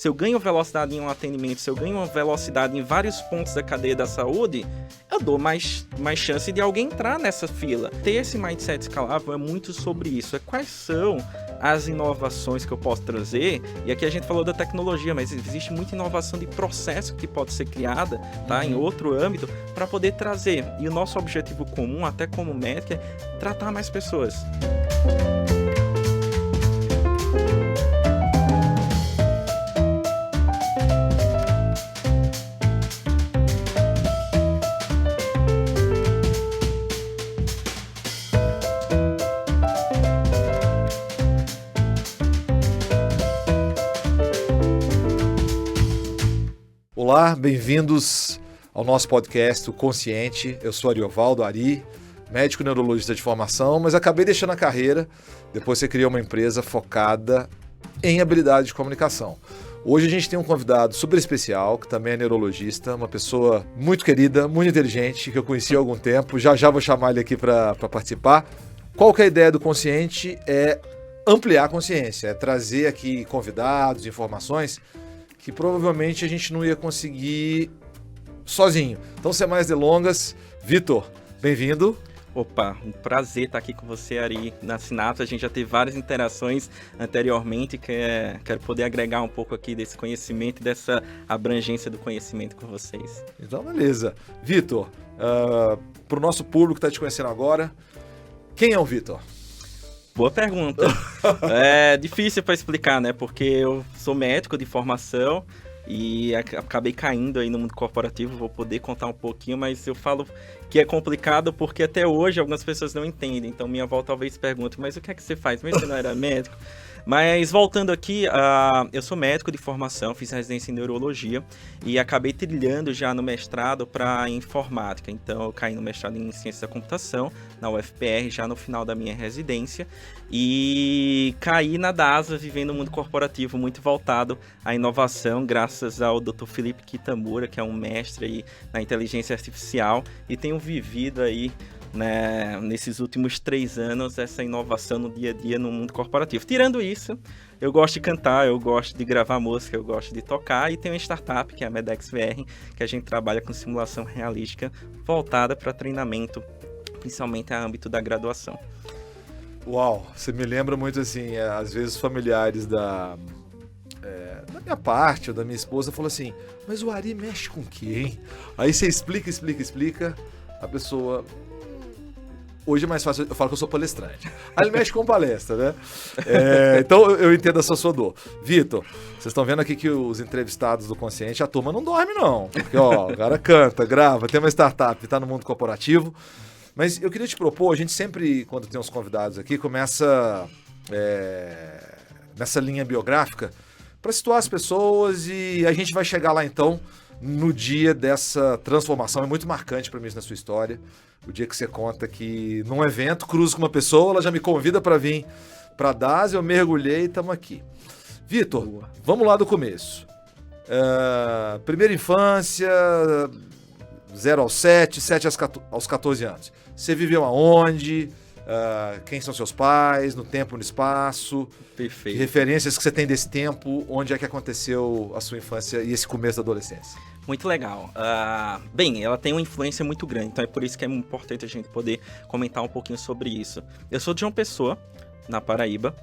Se eu ganho velocidade em um atendimento, se eu ganho uma velocidade em vários pontos da cadeia da saúde, eu dou mais chance de alguém entrar nessa fila. Ter esse mindset escalável é muito sobre isso. É quais são as inovações que eu posso trazer. E aqui a gente falou da tecnologia, mas existe muita inovação de processo que pode ser criada, tá, em outro âmbito, para poder trazer. E o nosso objetivo comum, até como médico, é tratar mais pessoas. Olá, bem-vindos ao nosso podcast, o Consciente. Eu sou Ariovaldo Ari, médico neurologista de formação, mas acabei deixando a carreira depois que criei uma empresa focada em habilidade de comunicação. Hoje a gente tem um convidado super especial, que também é neurologista, uma pessoa muito querida, muito inteligente, que eu conheci há algum tempo. Já vou chamar ele aqui para participar. Qual que é a ideia do Consciente? É ampliar a consciência, é trazer aqui convidados, informações que provavelmente a gente não ia conseguir sozinho. Então, sem mais delongas, Vitor, bem-vindo. Opa, um prazer estar aqui com você, Ari, na Sinapse. A gente já teve várias interações anteriormente, quero poder agregar um pouco aqui desse conhecimento e dessa abrangência do conhecimento com vocês. Então, beleza. Vitor, para o nosso público que está te conhecendo agora, quem é o Vitor? Boa pergunta. É difícil para explicar, né? Porque eu sou médico de formação e acabei caindo aí no mundo corporativo. Vou poder contar um pouquinho, mas eu falo que é complicado porque até hoje algumas pessoas não entendem. Então minha avó talvez pergunte, mas o que é que você faz? Mesmo se não era médico? Mas voltando aqui, eu sou médico de formação, fiz residência em neurologia e acabei trilhando já no mestrado para informática. Então eu caí no mestrado em ciência da computação, na UFPR, já no final da minha residência. E caí na DASA, vivendo um mundo corporativo muito voltado à inovação, graças ao Dr. Felipe Kitamura, que é um mestre aí na inteligência artificial. E tenho vivido aí, né, nesses últimos 3 anos, essa inovação no dia a dia no mundo corporativo. Tirando isso, eu gosto de cantar, eu gosto de gravar música, eu gosto de tocar e tem uma startup, que é a Medex VR, que a gente trabalha com simulação realística voltada para treinamento, principalmente a âmbito da graduação. Uau, você me lembra muito assim, às vezes familiares da minha parte ou da minha esposa falam assim, mas o Ari mexe com o quê, hein? Aí você explica, a pessoa... Hoje é mais fácil, eu falo que eu sou palestrante. Aí ele mexe com palestra, né? Então eu entendo essa sua dor. Vitor, vocês estão vendo aqui que os entrevistados do Consciente, a turma não dorme não. Porque ó, o cara canta, grava, tem uma startup, tá no mundo corporativo. Mas eu queria te propor, a gente sempre, quando tem uns convidados aqui, começa nessa linha biográfica para situar as pessoas e a gente vai chegar lá então no dia dessa transformação. É muito marcante para mim isso na sua história. O dia que você conta que num evento, cruzo com uma pessoa, ela já me convida para vir para a DAS, eu mergulhei e estamos aqui. Vitor, vamos lá do começo. Primeira infância, 0 aos 7, 7 aos 14 anos. Você viveu aonde? Quem são seus pais? No tempo, no espaço? Perfeito. Que referências que você tem desse tempo? Onde é que aconteceu a sua infância e esse começo da adolescência? Muito legal. Bem, ela tem uma influência muito grande, então é por isso que é importante a gente poder comentar um pouquinho sobre isso. Eu sou de João Pessoa, na Paraíba,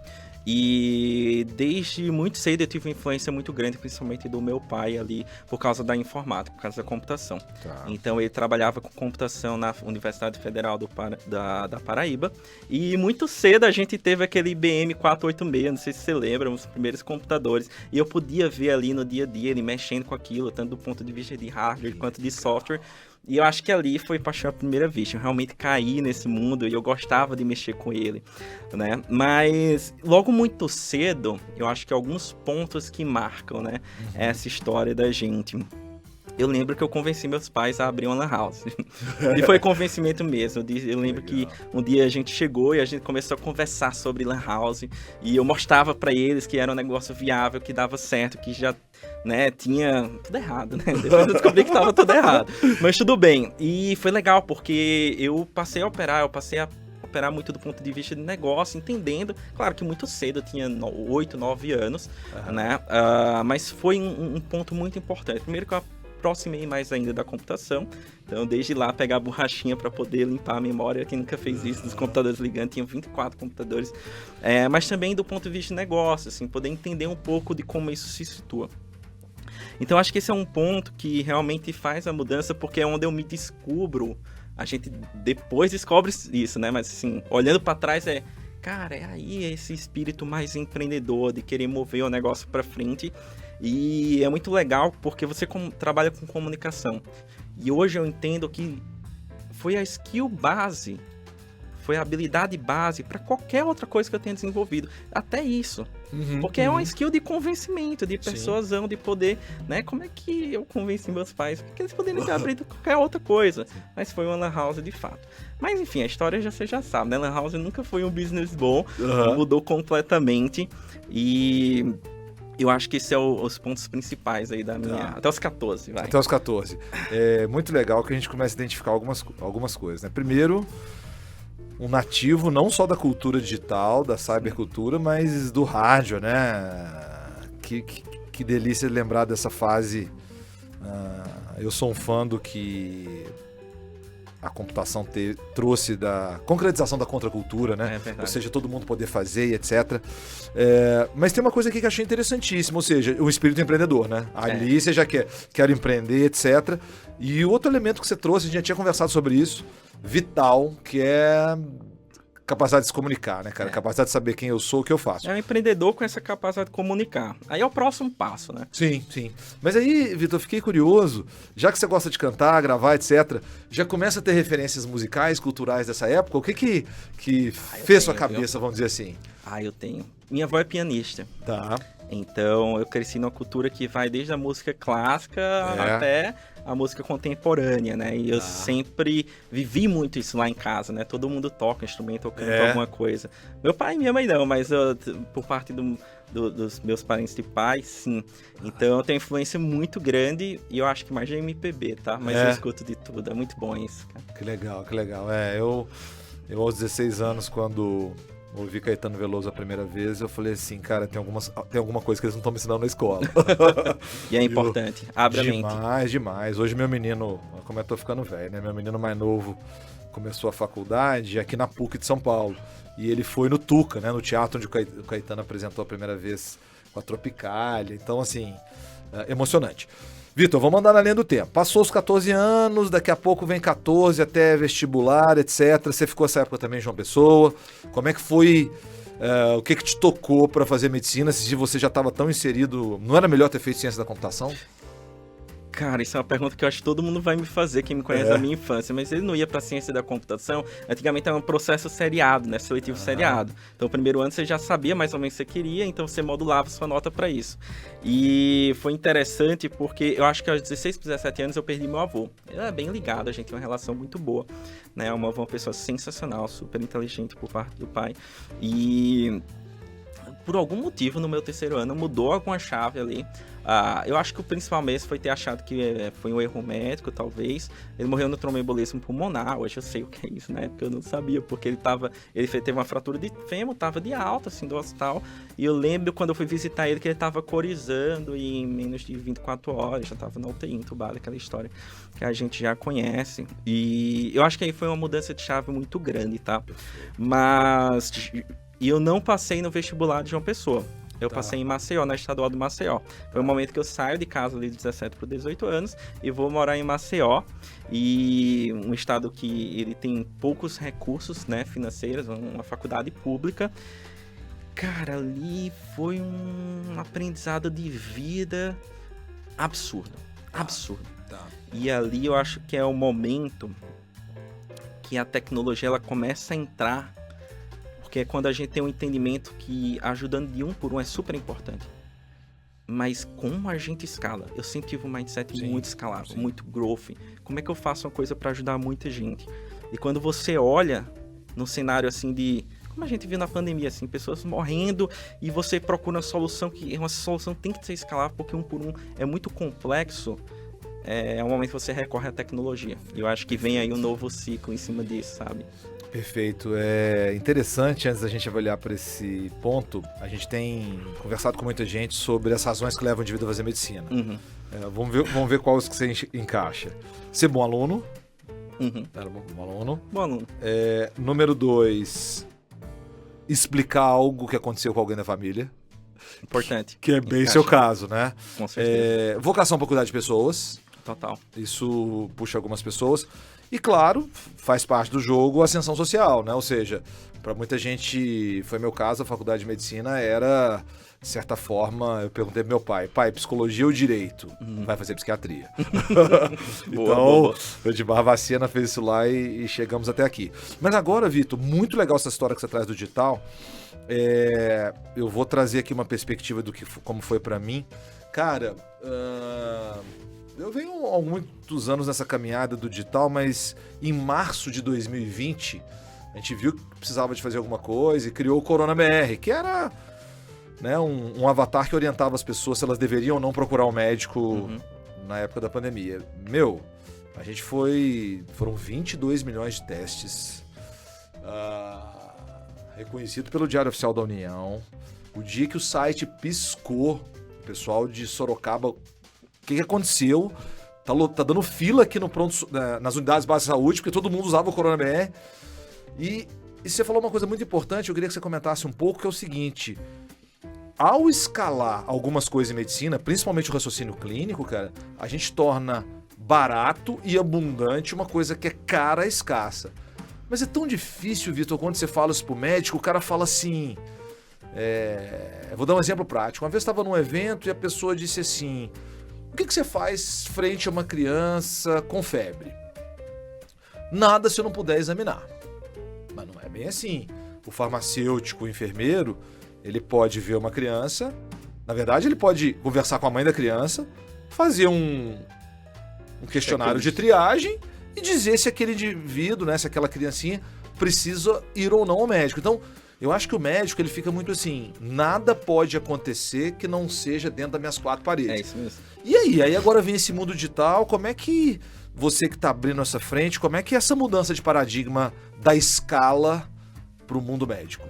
e desde muito cedo eu tive uma influência muito grande, principalmente do meu pai ali, por causa da informática, por causa da computação. Tá. Então ele trabalhava com computação na Universidade Federal da Paraíba, e muito cedo a gente teve aquele IBM 486, não sei se você lembra, os primeiros computadores, e eu podia ver ali no dia a dia ele mexendo com aquilo, tanto do ponto de vista de hardware quanto de software. E eu acho que ali foi paixão à primeira vista. Eu realmente caí nesse mundo e eu gostava de mexer com ele, né? Mas logo muito cedo, eu acho que alguns pontos que marcam, né, essa história da gente. Eu lembro que eu convenci meus pais a abrir uma lan house. E foi convencimento mesmo. Eu lembro que um dia a gente chegou e a gente começou a conversar sobre lan house. E eu mostrava pra eles que era um negócio viável, que dava certo, que já, né, tinha tudo errado, né? Depois eu descobri que tava tudo errado. Mas tudo bem. E foi legal, porque eu passei a operar, eu passei a recuperar muito do ponto de vista de negócio, entendendo, claro que muito cedo, eu tinha 8, 9 anos, né? Mas foi um ponto muito importante. Primeiro que eu aproximei mais ainda da computação, então desde lá pegar a borrachinha para poder limpar a memória, quem nunca fez isso, dos computadores ligando, tinha 24 computadores, mas também do ponto de vista de negócio, assim, poder entender um pouco de como isso se situa. Então acho que esse é um ponto que realmente faz a mudança, porque é onde eu me descubro. A gente depois descobre isso, né? Mas assim, olhando para trás cara, é aí esse espírito mais empreendedor, de querer mover o negócio para frente. E é muito legal porque você trabalha com comunicação. E hoje eu entendo que foi a skill base, foi a habilidade base para qualquer outra coisa que eu tenha desenvolvido. Até isso. Porque é uma skill de convencimento, de persuasão, de poder, né? Como é que eu convenci meus pais? Porque eles poderiam ter abrido qualquer outra coisa. Mas foi uma lan house de fato. Mas enfim, a história você já sabe, né? Lan house nunca foi um business bom, mudou completamente. E eu acho que esses são os pontos principais aí da minha... Até os 14, vai. Até os 14. É muito legal que a gente comece a identificar algumas coisas, né? Primeiro, um nativo não só da cultura digital, da cybercultura, mas do rádio, né? Que delícia lembrar dessa fase. Eu sou um fã do que a computação trouxe da concretização da contracultura, né? Ou seja, todo mundo poder fazer e etc. Mas tem uma coisa aqui que eu achei interessantíssima, ou seja, o espírito empreendedor, né? Ali você já quer empreender, etc. E o outro elemento que você trouxe, a gente já tinha conversado sobre isso, vital, que é capacidade de se comunicar, né, cara? Capacidade de saber quem eu sou, o que eu faço. É um empreendedor com essa capacidade de comunicar. Aí é o próximo passo, né? Sim. Mas aí, Vitor, eu fiquei curioso, já que você gosta de cantar, gravar, etc., já começa a ter referências musicais, culturais dessa época? O que fez sua cabeça, vamos dizer assim? Eu tenho. Minha avó é pianista. Tá. Então, eu cresci numa cultura que vai desde a música clássica até a música contemporânea, né? E eu sempre vivi muito isso lá em casa, né? Todo mundo toca instrumento ou canta alguma coisa. Meu pai e minha mãe não, mas por parte dos meus parentes de pai, sim. Então, eu tenho influência muito grande e eu acho que mais de MPB, tá? Mas eu escuto de tudo, é muito bom isso, cara. Que legal. Eu aos 16 anos, quando ouvi Caetano Veloso a primeira vez, eu falei assim, cara, tem alguma coisa que eles não estão me ensinando na escola. E é importante, abre a mente. Demais. Hoje meu menino, como eu tô ficando velho, né? Meu menino mais novo começou a faculdade aqui na PUC de São Paulo. E ele foi no Tuca, né? No teatro onde o Caetano apresentou a primeira vez com a Tropicália. Então, assim, emocionante. Vitor, vamos andar na linha do tempo. Passou os 14 anos, daqui a pouco vem 14 até vestibular, etc. Você ficou essa época também em João Pessoa. Como é que foi? O que te tocou para fazer medicina? Se você já estava tão inserido, não era melhor ter feito ciência da computação? Cara, isso é uma pergunta que eu acho que todo mundo vai me fazer, quem me conhece da minha infância. Mas ele não ia pra ciência da computação. Antigamente era um processo seriado, né? Seletivo seriado. Então, o primeiro ano você já sabia mais ou menos o que você queria, então você modulava sua nota pra isso. E foi interessante porque eu acho que aos 16 para 17 anos eu perdi meu avô. Ele era bem ligado, a gente tinha uma relação muito boa, né? Uma pessoa sensacional, super inteligente por parte do pai. E por algum motivo, no meu terceiro ano, mudou alguma chave ali. Eu acho que o principal mesmo foi ter achado que foi um erro médico, talvez. Ele morreu no tromboembolismo pulmonar. Hoje eu sei o que é isso, na época eu não sabia, porque ele teve uma fratura de fêmur, estava de alta, assim, do hospital. E eu lembro quando eu fui visitar ele que ele estava corizando e em menos de 24 horas, já estava na UTI, entubado, aquela história que a gente já conhece. E eu acho que aí foi uma mudança de chave muito grande, tá? Mas eu não passei no vestibular de João Pessoa. Eu passei em Maceió, na estadual do Maceió. Foi o momento que eu saio de casa ali de 17 para 18 anos e vou morar em Maceió. E um estado que ele tem poucos recursos, né, financeiros, uma faculdade pública. Cara, ali foi um aprendizado de vida absurdo. E ali eu acho que é o momento que a tecnologia ela começa a entrar. Porque é quando a gente tem um entendimento que ajudando de um por um é super importante. Mas como a gente escala? Eu sempre tive um mindset muito escalável, muito growth. Como é que eu faço uma coisa para ajudar muita gente? E quando você olha num cenário assim de... Como a gente viu na pandemia, assim, pessoas morrendo e você procura uma solução que uma solução tem que ser escalável porque um por um é muito complexo. É um momento que você recorre à tecnologia. E eu acho que vem aí um novo ciclo em cima disso, sabe? Perfeito. É interessante, antes da gente avaliar por esse ponto, a gente tem conversado com muita gente sobre as razões que levam o indivíduo a fazer medicina. Vamos ver quais que você encaixa. Ser bom aluno. Era bom aluno. Bom aluno. Número 2, explicar algo que aconteceu com alguém da família. Importante. Que é bem seu caso, né? Com certeza. Vocação para cuidar de pessoas. Total. Isso puxa algumas pessoas. E, claro, faz parte do jogo a ascensão social, né? Ou seja, para muita gente, foi meu caso, a faculdade de medicina era, de certa forma, eu perguntei pro meu pai, psicologia ou direito? Vai fazer psiquiatria. Então, o Edmar Vacena fez isso lá e chegamos até aqui. Mas agora, Vitor, muito legal essa história que você traz do digital. Eu vou trazer aqui uma perspectiva do que como foi para mim. Cara, eu venho há muitos anos nessa caminhada do digital, mas em março de 2020, a gente viu que precisava de fazer alguma coisa e criou o Corona BR, que era, né, um avatar que orientava as pessoas se elas deveriam ou não procurar um médico na época da pandemia. A gente foram 22 milhões de testes, reconhecido pelo Diário Oficial da União. O dia que o site piscou, o pessoal de Sorocaba... O que aconteceu? Tá dando fila aqui nas unidades básicas de saúde, porque todo mundo usava o Corona BR. E você falou uma coisa muito importante, eu queria que você comentasse um pouco, que é o seguinte. Ao escalar algumas coisas em medicina, principalmente o raciocínio clínico, cara, a gente torna barato e abundante uma coisa que é cara e escassa. Mas é tão difícil, Vitor, quando você fala isso pro médico, o cara fala assim... Vou dar um exemplo prático. Uma vez eu estava num evento e a pessoa disse assim... O que você faz frente a uma criança com febre? Nada se eu não puder examinar. Mas não é bem assim. O farmacêutico, o enfermeiro, ele pode ver uma criança, na verdade ele pode conversar com a mãe da criança, fazer um questionário de triagem e dizer se aquele indivíduo, né, se aquela criancinha precisa ir ou não ao médico. Então, eu acho que o médico ele fica muito assim, nada pode acontecer que não seja dentro das minhas quatro paredes. É isso mesmo. E aí agora vem esse mundo digital, como é que você que está abrindo essa frente, como é que é essa mudança de paradigma da escala para o mundo médico?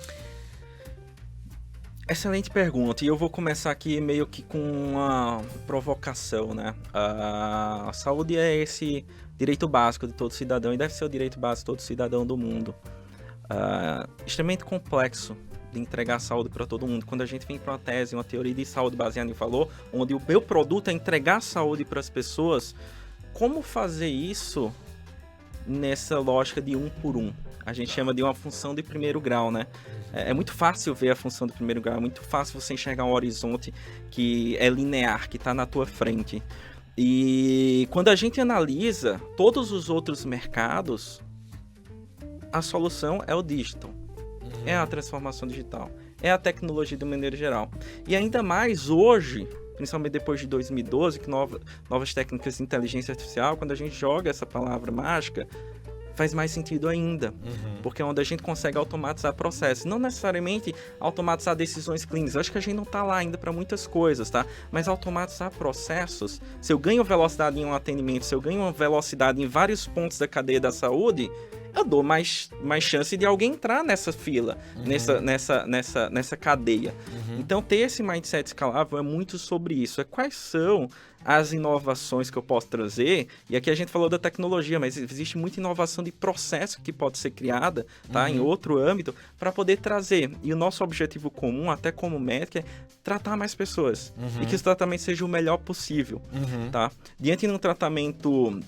Excelente pergunta, e eu vou começar aqui meio que com uma provocação, né? A saúde é esse direito básico de todo cidadão e deve ser o direito básico de todo cidadão do mundo. Extremamente complexo de entregar saúde para todo mundo. Quando a gente vem para uma tese, uma teoria de saúde baseada em valor, onde o meu produto é entregar saúde para as pessoas, como fazer isso nessa lógica de um por um? A gente chama de uma função de primeiro grau, né? É muito fácil ver a função de primeiro grau, é muito fácil você enxergar um horizonte que é linear, que está na tua frente. E quando a gente analisa todos os outros mercados, a solução é o digital, é a transformação digital, é a tecnologia de maneira geral. E ainda mais hoje, principalmente depois de 2012, que novas técnicas de inteligência artificial, quando a gente joga essa palavra mágica, faz mais sentido ainda, porque é onde a gente consegue automatizar processos, não necessariamente automatizar decisões clínicas. Eu acho que a gente não está lá ainda para muitas coisas, tá? Mas automatizar processos, se eu ganho velocidade em um atendimento, se eu ganho uma velocidade em vários pontos da cadeia da saúde, eu dou mais chance de alguém entrar nessa fila, nessa cadeia. Então, ter esse mindset escalável é muito sobre isso. Quais são as inovações que eu posso trazer? E aqui a gente falou da tecnologia, mas existe muita inovação de processo que pode ser criada, tá? Em outro âmbito, para poder trazer. E o nosso objetivo comum, até como médico, é tratar mais pessoas. E que esse tratamento seja o melhor possível, tá? Diante de um tratamento...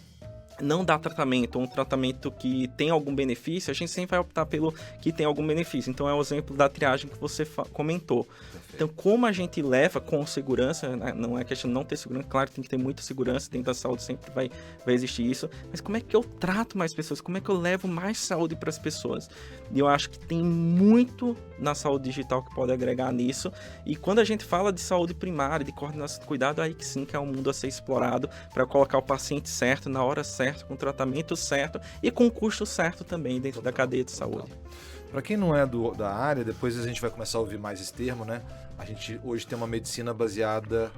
não dá tratamento, um tratamento que tem algum benefício, a gente sempre vai optar pelo que tem algum benefício. Então é o exemplo da triagem que você comentou. Perfeito. Então, como a gente leva com segurança, não é questão de não ter segurança, claro que tem que ter muita segurança, dentro da saúde sempre vai existir isso, mas como é que eu trato mais pessoas, como é que eu levo mais saúde para as pessoas? E eu acho que tem muito na saúde digital que pode agregar nisso, e quando a gente fala de saúde primária, de coordenação de cuidado, aí que sim que é um mundo a ser explorado para colocar o paciente certo, na hora certa, com o tratamento certo e com o custo certo também dentro da cadeia de saúde. Para quem não é da área, depois a gente vai começar a ouvir mais esse termo, né? A gente hoje tem uma medicina baseada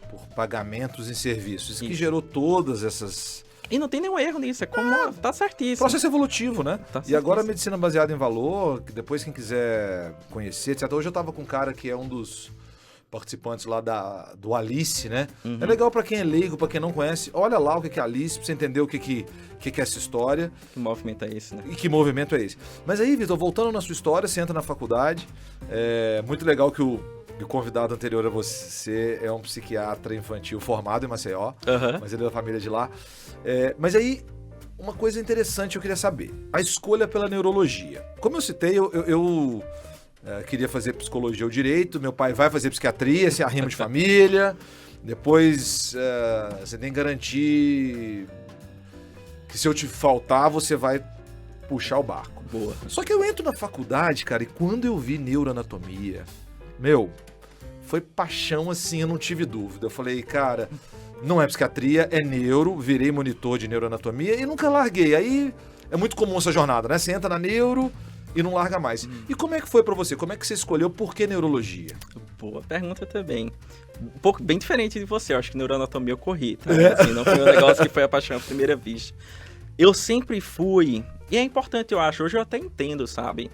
por pagamentos em serviços, que gerou todas essas E não tem nenhum erro nisso, é como tá certíssimo. Processo evolutivo, né? Tá E agora a certíssimo. medicina baseada em valor, que depois quem quiser conhecer, etc. Hoje eu tava com um cara que é um dos participantes lá do Alice, né? É legal pra quem é leigo, pra quem não conhece. Olha lá o que é Alice, pra você entender o que é essa história. Que movimento é esse, né? E que movimento é esse. Mas aí, Vitor, voltando na sua história, você entra na faculdade. É muito legal que o convidado anterior a você é um psiquiatra infantil formado em Maceió, mas ele é da família de lá. Mas aí, uma coisa interessante eu queria saber. A escolha pela neurologia. Como eu citei, eu queria fazer psicologia ou direito, meu pai vai fazer psiquiatria, se arrima de família. Depois, você tem que garantir que se eu te faltar, você vai puxar o barco. Boa. Só que eu entro na faculdade, cara, e quando eu vi neuroanatomia, foi paixão assim, eu não tive dúvida. Eu falei, cara, não é psiquiatria, é neuro, virei monitor de neuroanatomia e nunca larguei. Aí é muito comum essa jornada, né? Você entra na neuro e não larga mais. E como é que foi pra você? Como é que você escolheu por que neurologia? Boa pergunta também. Um pouco bem diferente de você, eu acho que neuroanatomia eu corri, tá? Assim, não foi um negócio que foi a paixão à primeira vista. Eu sempre fui, e é importante eu acho, hoje eu até entendo, sabe?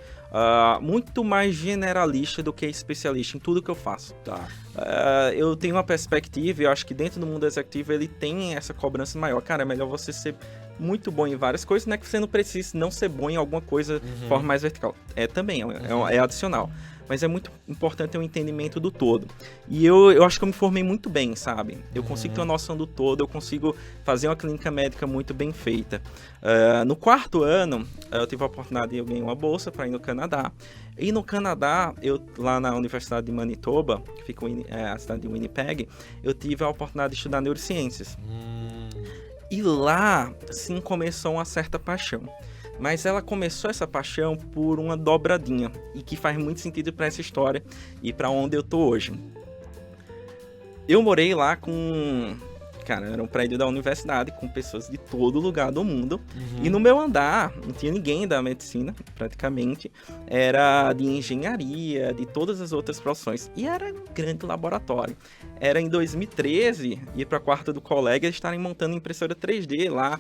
Muito mais generalista do que especialista em tudo que eu faço. Tá. Eu tenho uma perspectiva, e eu acho que dentro do mundo executivo ele tem essa cobrança maior. Cara, é melhor você ser muito bom em várias coisas, não é que você não precise não ser bom em alguma coisa de forma mais vertical. Também, é adicional. Mas é muito importante ter um entendimento do todo. E eu acho que eu me formei muito bem, sabe? Eu consigo ter uma noção do todo, eu consigo fazer uma clínica médica muito bem feita. No 4º ano, eu tive a oportunidade de eu ganhar uma bolsa para ir no Canadá. E no Canadá, lá na Universidade de Manitoba, que fica a cidade de Winnipeg, eu tive a oportunidade de estudar neurociências. E lá, sim, começou uma certa paixão. Mas ela começou essa paixão por uma dobradinha, e que faz muito sentido para essa história e para onde eu tô hoje. Eu morei lá cara, era um prédio da universidade com pessoas de todo lugar do mundo. E no meu andar não tinha ninguém da medicina, praticamente. Era de engenharia, de todas as outras profissões. E era um grande laboratório. Era em 2013, ir para a quarta do colega, eles estarem montando impressora 3D lá,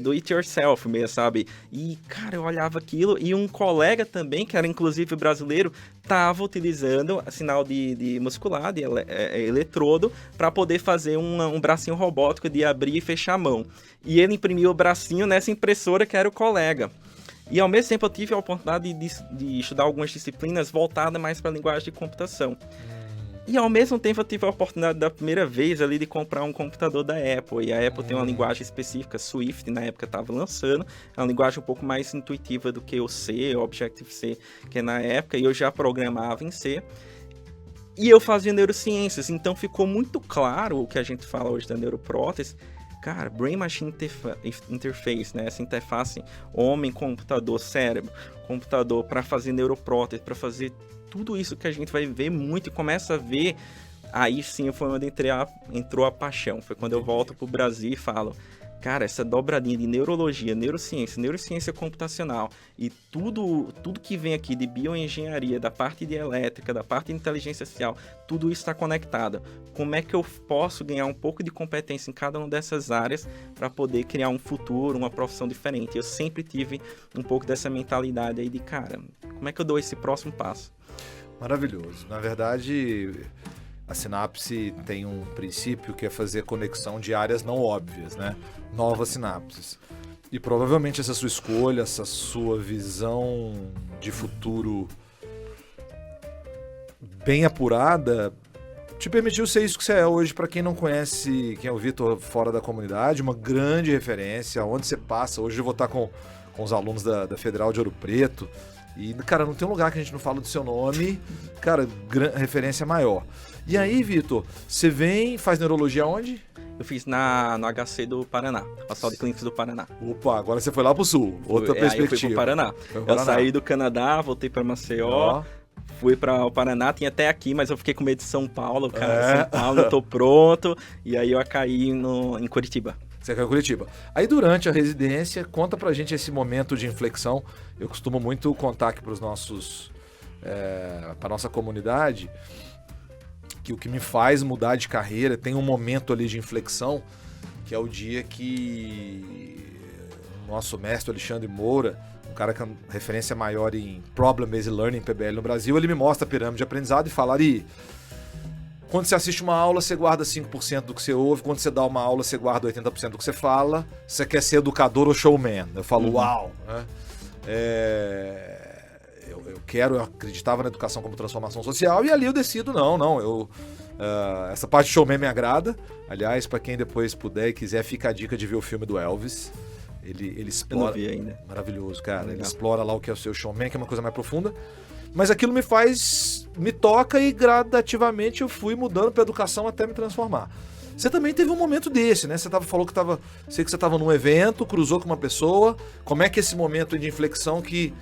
do it yourself mesmo, sabe? E, cara, eu olhava aquilo e um colega também, que era inclusive brasileiro, estava utilizando sinal de muscular, de eletrodo, para poder fazer um bracinho robótico de abrir e fechar a mão. E ele imprimiu o bracinho nessa impressora que era o colega. E ao mesmo tempo eu tive a oportunidade de estudar algumas disciplinas voltadas mais para a linguagem de computação. E ao mesmo tempo eu tive a oportunidade da primeira vez ali de comprar um computador da Apple. E a Apple tem uma linguagem específica, Swift, na época estava lançando. É uma linguagem um pouco mais intuitiva do que o C, o Objective-C, que é na época. E eu já programava em C. E eu fazia neurociências, então ficou muito claro o que a gente fala hoje da neuroprótese. Cara, Brain-Machine Interface, né? Essa interface homem-computador, cérebro, computador, para fazer neuroprótese, para fazer tudo isso que a gente vai ver muito e começa a ver. Aí sim foi onde entrou a paixão. Foi quando eu volto pro Brasil e falo, cara, essa dobradinha de neurologia, neurociência computacional e tudo que vem aqui de bioengenharia, da parte de elétrica, da parte de inteligência artificial, tudo isso está conectado. Como é que eu posso ganhar um pouco de competência em cada uma dessas áreas para poder criar um futuro, uma profissão diferente? Eu sempre tive um pouco dessa mentalidade aí de, cara, como é que eu dou esse próximo passo? Maravilhoso. Na verdade, a sinapse tem um princípio que é fazer conexão de áreas não óbvias, né? Novas sinapses. E provavelmente essa sua escolha, essa sua visão de futuro bem apurada, te permitiu ser isso que você é hoje. Para quem não conhece, quem é o Vitor fora da comunidade, uma grande referência, onde você passa. Hoje eu vou estar com os alunos da Federal de Ouro Preto. E, cara, não tem um lugar que a gente não fala do seu nome. Cara, referência maior. E aí, Vitor, você vem, faz neurologia onde? Eu fiz no HC do Paraná, Hospital de Clínicas do Paraná. Opa, agora você foi lá pro sul, outra perspectiva. Aí eu fui pro Paraná. Eu saí do Canadá, voltei pra Maceió, fui para o Paraná, tinha até aqui, mas eu fiquei com medo de São Paulo, cara. São Paulo, eu tô pronto. E aí eu caí em Curitiba. Você caiu em Curitiba. Aí durante a residência, conta pra gente esse momento de inflexão. Eu costumo muito contar aqui pros nossos, pra nossa comunidade, que o que me faz mudar de carreira, tem um momento ali de inflexão, que é o dia que o nosso mestre Alexandre Moura, um cara que é uma referência maior em Problem-Based Learning, PBL no Brasil, ele me mostra a pirâmide de aprendizado e fala, Ari, quando você assiste uma aula, você guarda 5% do que você ouve, quando você dá uma aula, você guarda 80% do que você fala, você quer ser educador ou showman? Eu falo, uau! Né? Eu acreditava na educação como transformação social, e ali eu decido, essa parte de showman me agrada. Aliás, para quem depois puder e quiser, fica a dica de ver o filme do Elvis. Ele explora... Eu não vi ainda. Maravilhoso, cara. Legal. Ele explora lá o que é o seu showman, que é uma coisa mais profunda. Mas aquilo me toca e gradativamente eu fui mudando para educação até me transformar. Você também teve um momento desse, né? Sei que você estava num evento, cruzou com uma pessoa. Como é que esse momento de inflexão que...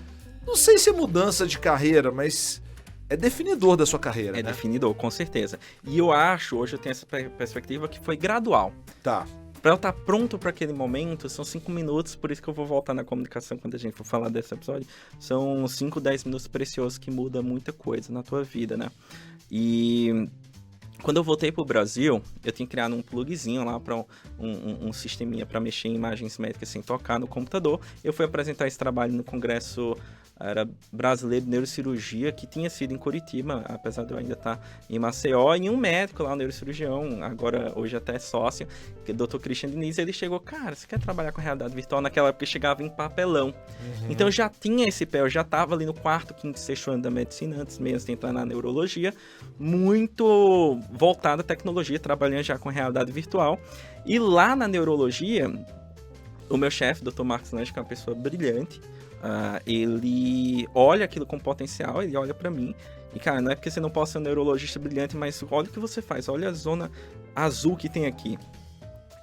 Não sei se é mudança de carreira, mas é definidor da sua carreira, né? É definidor, com certeza. E eu acho, hoje eu tenho essa perspectiva que foi gradual. Tá. Pra eu estar pronto para aquele momento, são 5 minutos, por isso que eu vou voltar na comunicação quando a gente for falar desse episódio. São 5, 10 minutos preciosos que mudam muita coisa na tua vida, né? E... quando eu voltei pro Brasil, eu tinha criado um plugzinho lá para um sisteminha para mexer em imagens médicas sem tocar no computador. Eu fui apresentar esse trabalho no Congresso Brasileiro de Neurocirurgia, que tinha sido em Curitiba, apesar de eu ainda estar em Maceió, e um médico lá, um neurocirurgião, agora hoje até sócio, que é o Dr. Christian Diniz, ele chegou, cara, você quer trabalhar com realidade virtual? Naquela época chegava em papelão. Então eu já tinha esse pé, eu já estava ali no 4º, 5º, 6º ano da medicina, antes mesmo de entrar na neurologia, muito voltado à tecnologia, trabalhando já com realidade virtual. E lá na neurologia, o meu chefe, Dr. Marcos Lange, que é uma pessoa brilhante, ele olha aquilo com potencial, ele olha pra mim, e cara, não é porque você não pode ser um neurologista brilhante, mas olha o que você faz, olha a zona azul que tem aqui.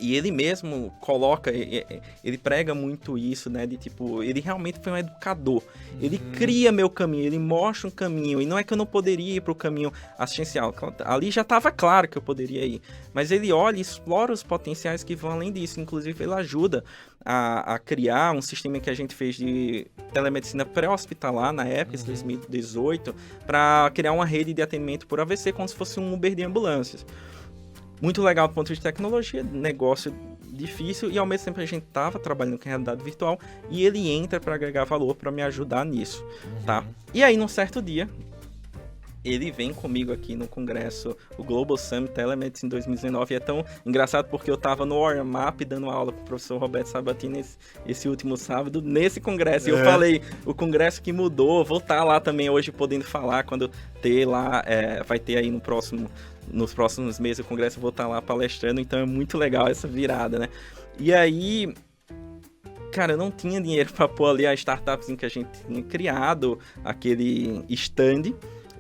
E ele mesmo coloca, ele prega muito isso, né, de tipo, ele realmente foi um educador. Ele cria meu caminho, ele mostra um caminho, e não é que eu não poderia ir pro caminho assistencial, ali já estava claro que eu poderia ir, mas ele olha e explora os potenciais que vão além disso, inclusive ele ajuda a criar um sistema que a gente fez de telemedicina pré-hospitalar na época, em 2018, para criar uma rede de atendimento por AVC, como se fosse um Uber de ambulâncias. Muito legal do ponto de vista de tecnologia, negócio difícil, e ao mesmo tempo a gente estava trabalhando com realidade virtual, e ele entra para agregar valor, para me ajudar nisso, tá? E aí, num certo dia, ele vem comigo aqui no congresso, o Global Summit Telemedicine 2019, e é tão engraçado porque eu estava no Warm-Up dando aula com o professor Roberto Sabatini esse último sábado, nesse congresso, e eu falei, o congresso que mudou, vou estar lá também hoje podendo falar, quando ter lá, vai ter aí nos próximos meses o congresso, eu vou estar lá palestrando, então é muito legal essa virada, né? E aí, cara, eu não tinha dinheiro para pôr ali a startup que a gente tinha criado, aquele stand,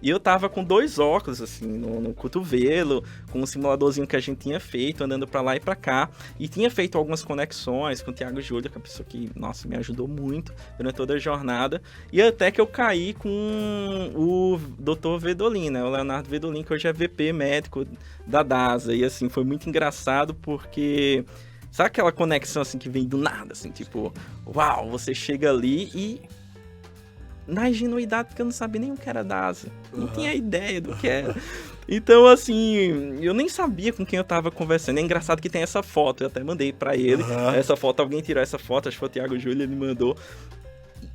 e eu tava com 2 óculos, assim, no cotovelo, com um simuladorzinho que a gente tinha feito, andando pra lá e pra cá, e tinha feito algumas conexões com o Thiago Júlio, que é uma pessoa que, nossa, me ajudou muito durante toda a jornada, e até que eu caí com o Dr. Vedolin, né, o Leonardo Vedolin, que hoje é VP médico da DASA, e assim, foi muito engraçado porque... sabe aquela conexão, assim, que vem do nada, assim, tipo, uau, você chega ali e... na ingenuidade, porque eu não sabia nem o que era DASA. Não tinha ideia do que era. Então, assim, eu nem sabia com quem eu tava conversando. É engraçado que tem essa foto, eu até mandei pra ele. Essa foto, alguém tirou essa foto, acho que foi o Thiago Júlio, ele mandou.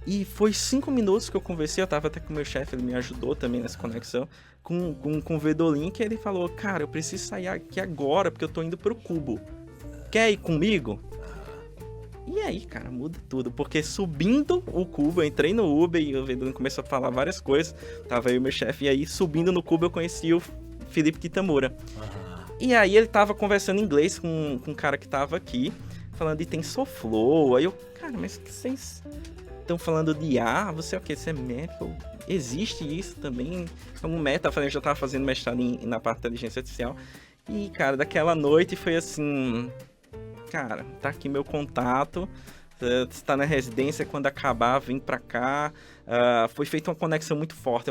E foi 5 minutos que eu conversei, eu tava até com o meu chefe, ele me ajudou também nessa conexão, com o Vedolin, que ele falou, cara, eu preciso sair aqui agora, porque eu tô indo pro Cubo. Quer ir comigo? E aí, cara, muda tudo, porque subindo o Cubo, eu entrei no Uber e o Vedolin começou a falar várias coisas, tava aí o meu chefe, e aí subindo no Cubo eu conheci o Felipe Kitamura. E aí ele tava conversando em inglês com um cara que tava aqui, falando de TensorFlow, aí eu, cara, mas que vocês estão falando de IA? Você é o quê? Você é médico? Existe isso também? Como meta, eu já tava fazendo mestrado na parte de inteligência artificial, e cara, daquela noite foi assim... cara, tá aqui meu contato, você está na residência, quando acabar, vem pra cá. Foi feita uma conexão muito forte,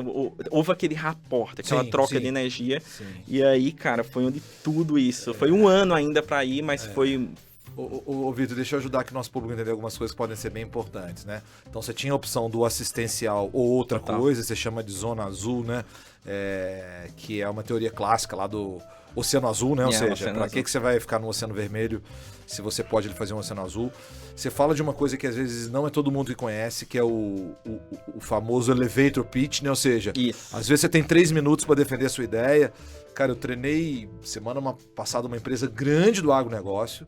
houve aquele rapport, aquela troca de energia. Sim. E aí, cara, foi onde tudo isso, foi um ano ainda pra ir, mas foi Ô, Vitor, deixa eu ajudar aqui o nosso público a entender algumas coisas que podem ser bem importantes, né? Então você tinha a opção do assistencial ou outra coisa, você chama de zona azul, né? Que é uma teoria clássica lá do Oceano Azul, né? Ou seja, para que você vai ficar no Oceano Vermelho se você pode fazer um Oceano Azul? Você fala de uma coisa que às vezes não é todo mundo que conhece, que é o famoso elevator pitch, né? Ou seja, às vezes você tem 3 minutos para defender a sua ideia. Cara, eu treinei semana passada uma empresa grande do agronegócio.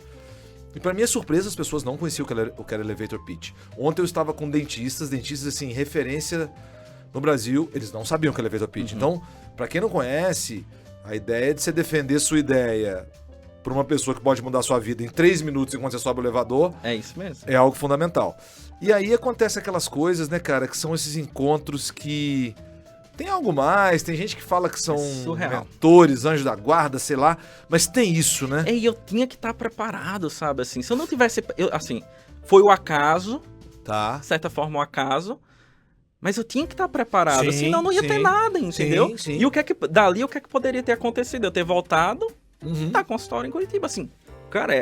E para minha surpresa, as pessoas não conheciam o que era elevator pitch. Ontem eu estava com dentistas assim, referência no Brasil, eles não sabiam o que era elevator pitch. Então, para quem não conhece, a ideia de você defender sua ideia para uma pessoa que pode mudar a sua vida em 3 minutos enquanto você sobe o elevador... É isso mesmo. É algo fundamental. E aí acontece aquelas coisas, né, cara, que são esses encontros que... Tem algo mais, tem gente que fala que são mentores, anjos da guarda, sei lá, mas tem isso, né? E eu tinha que estar preparado, sabe, assim, se eu não tivesse, assim, foi o acaso, de certa forma o acaso, mas eu tinha que estar preparado, senão não ia ter nada, entendeu? Sim. E dali o que é que poderia ter acontecido? Eu ter voltado, dar consultório em Curitiba, assim... Cara,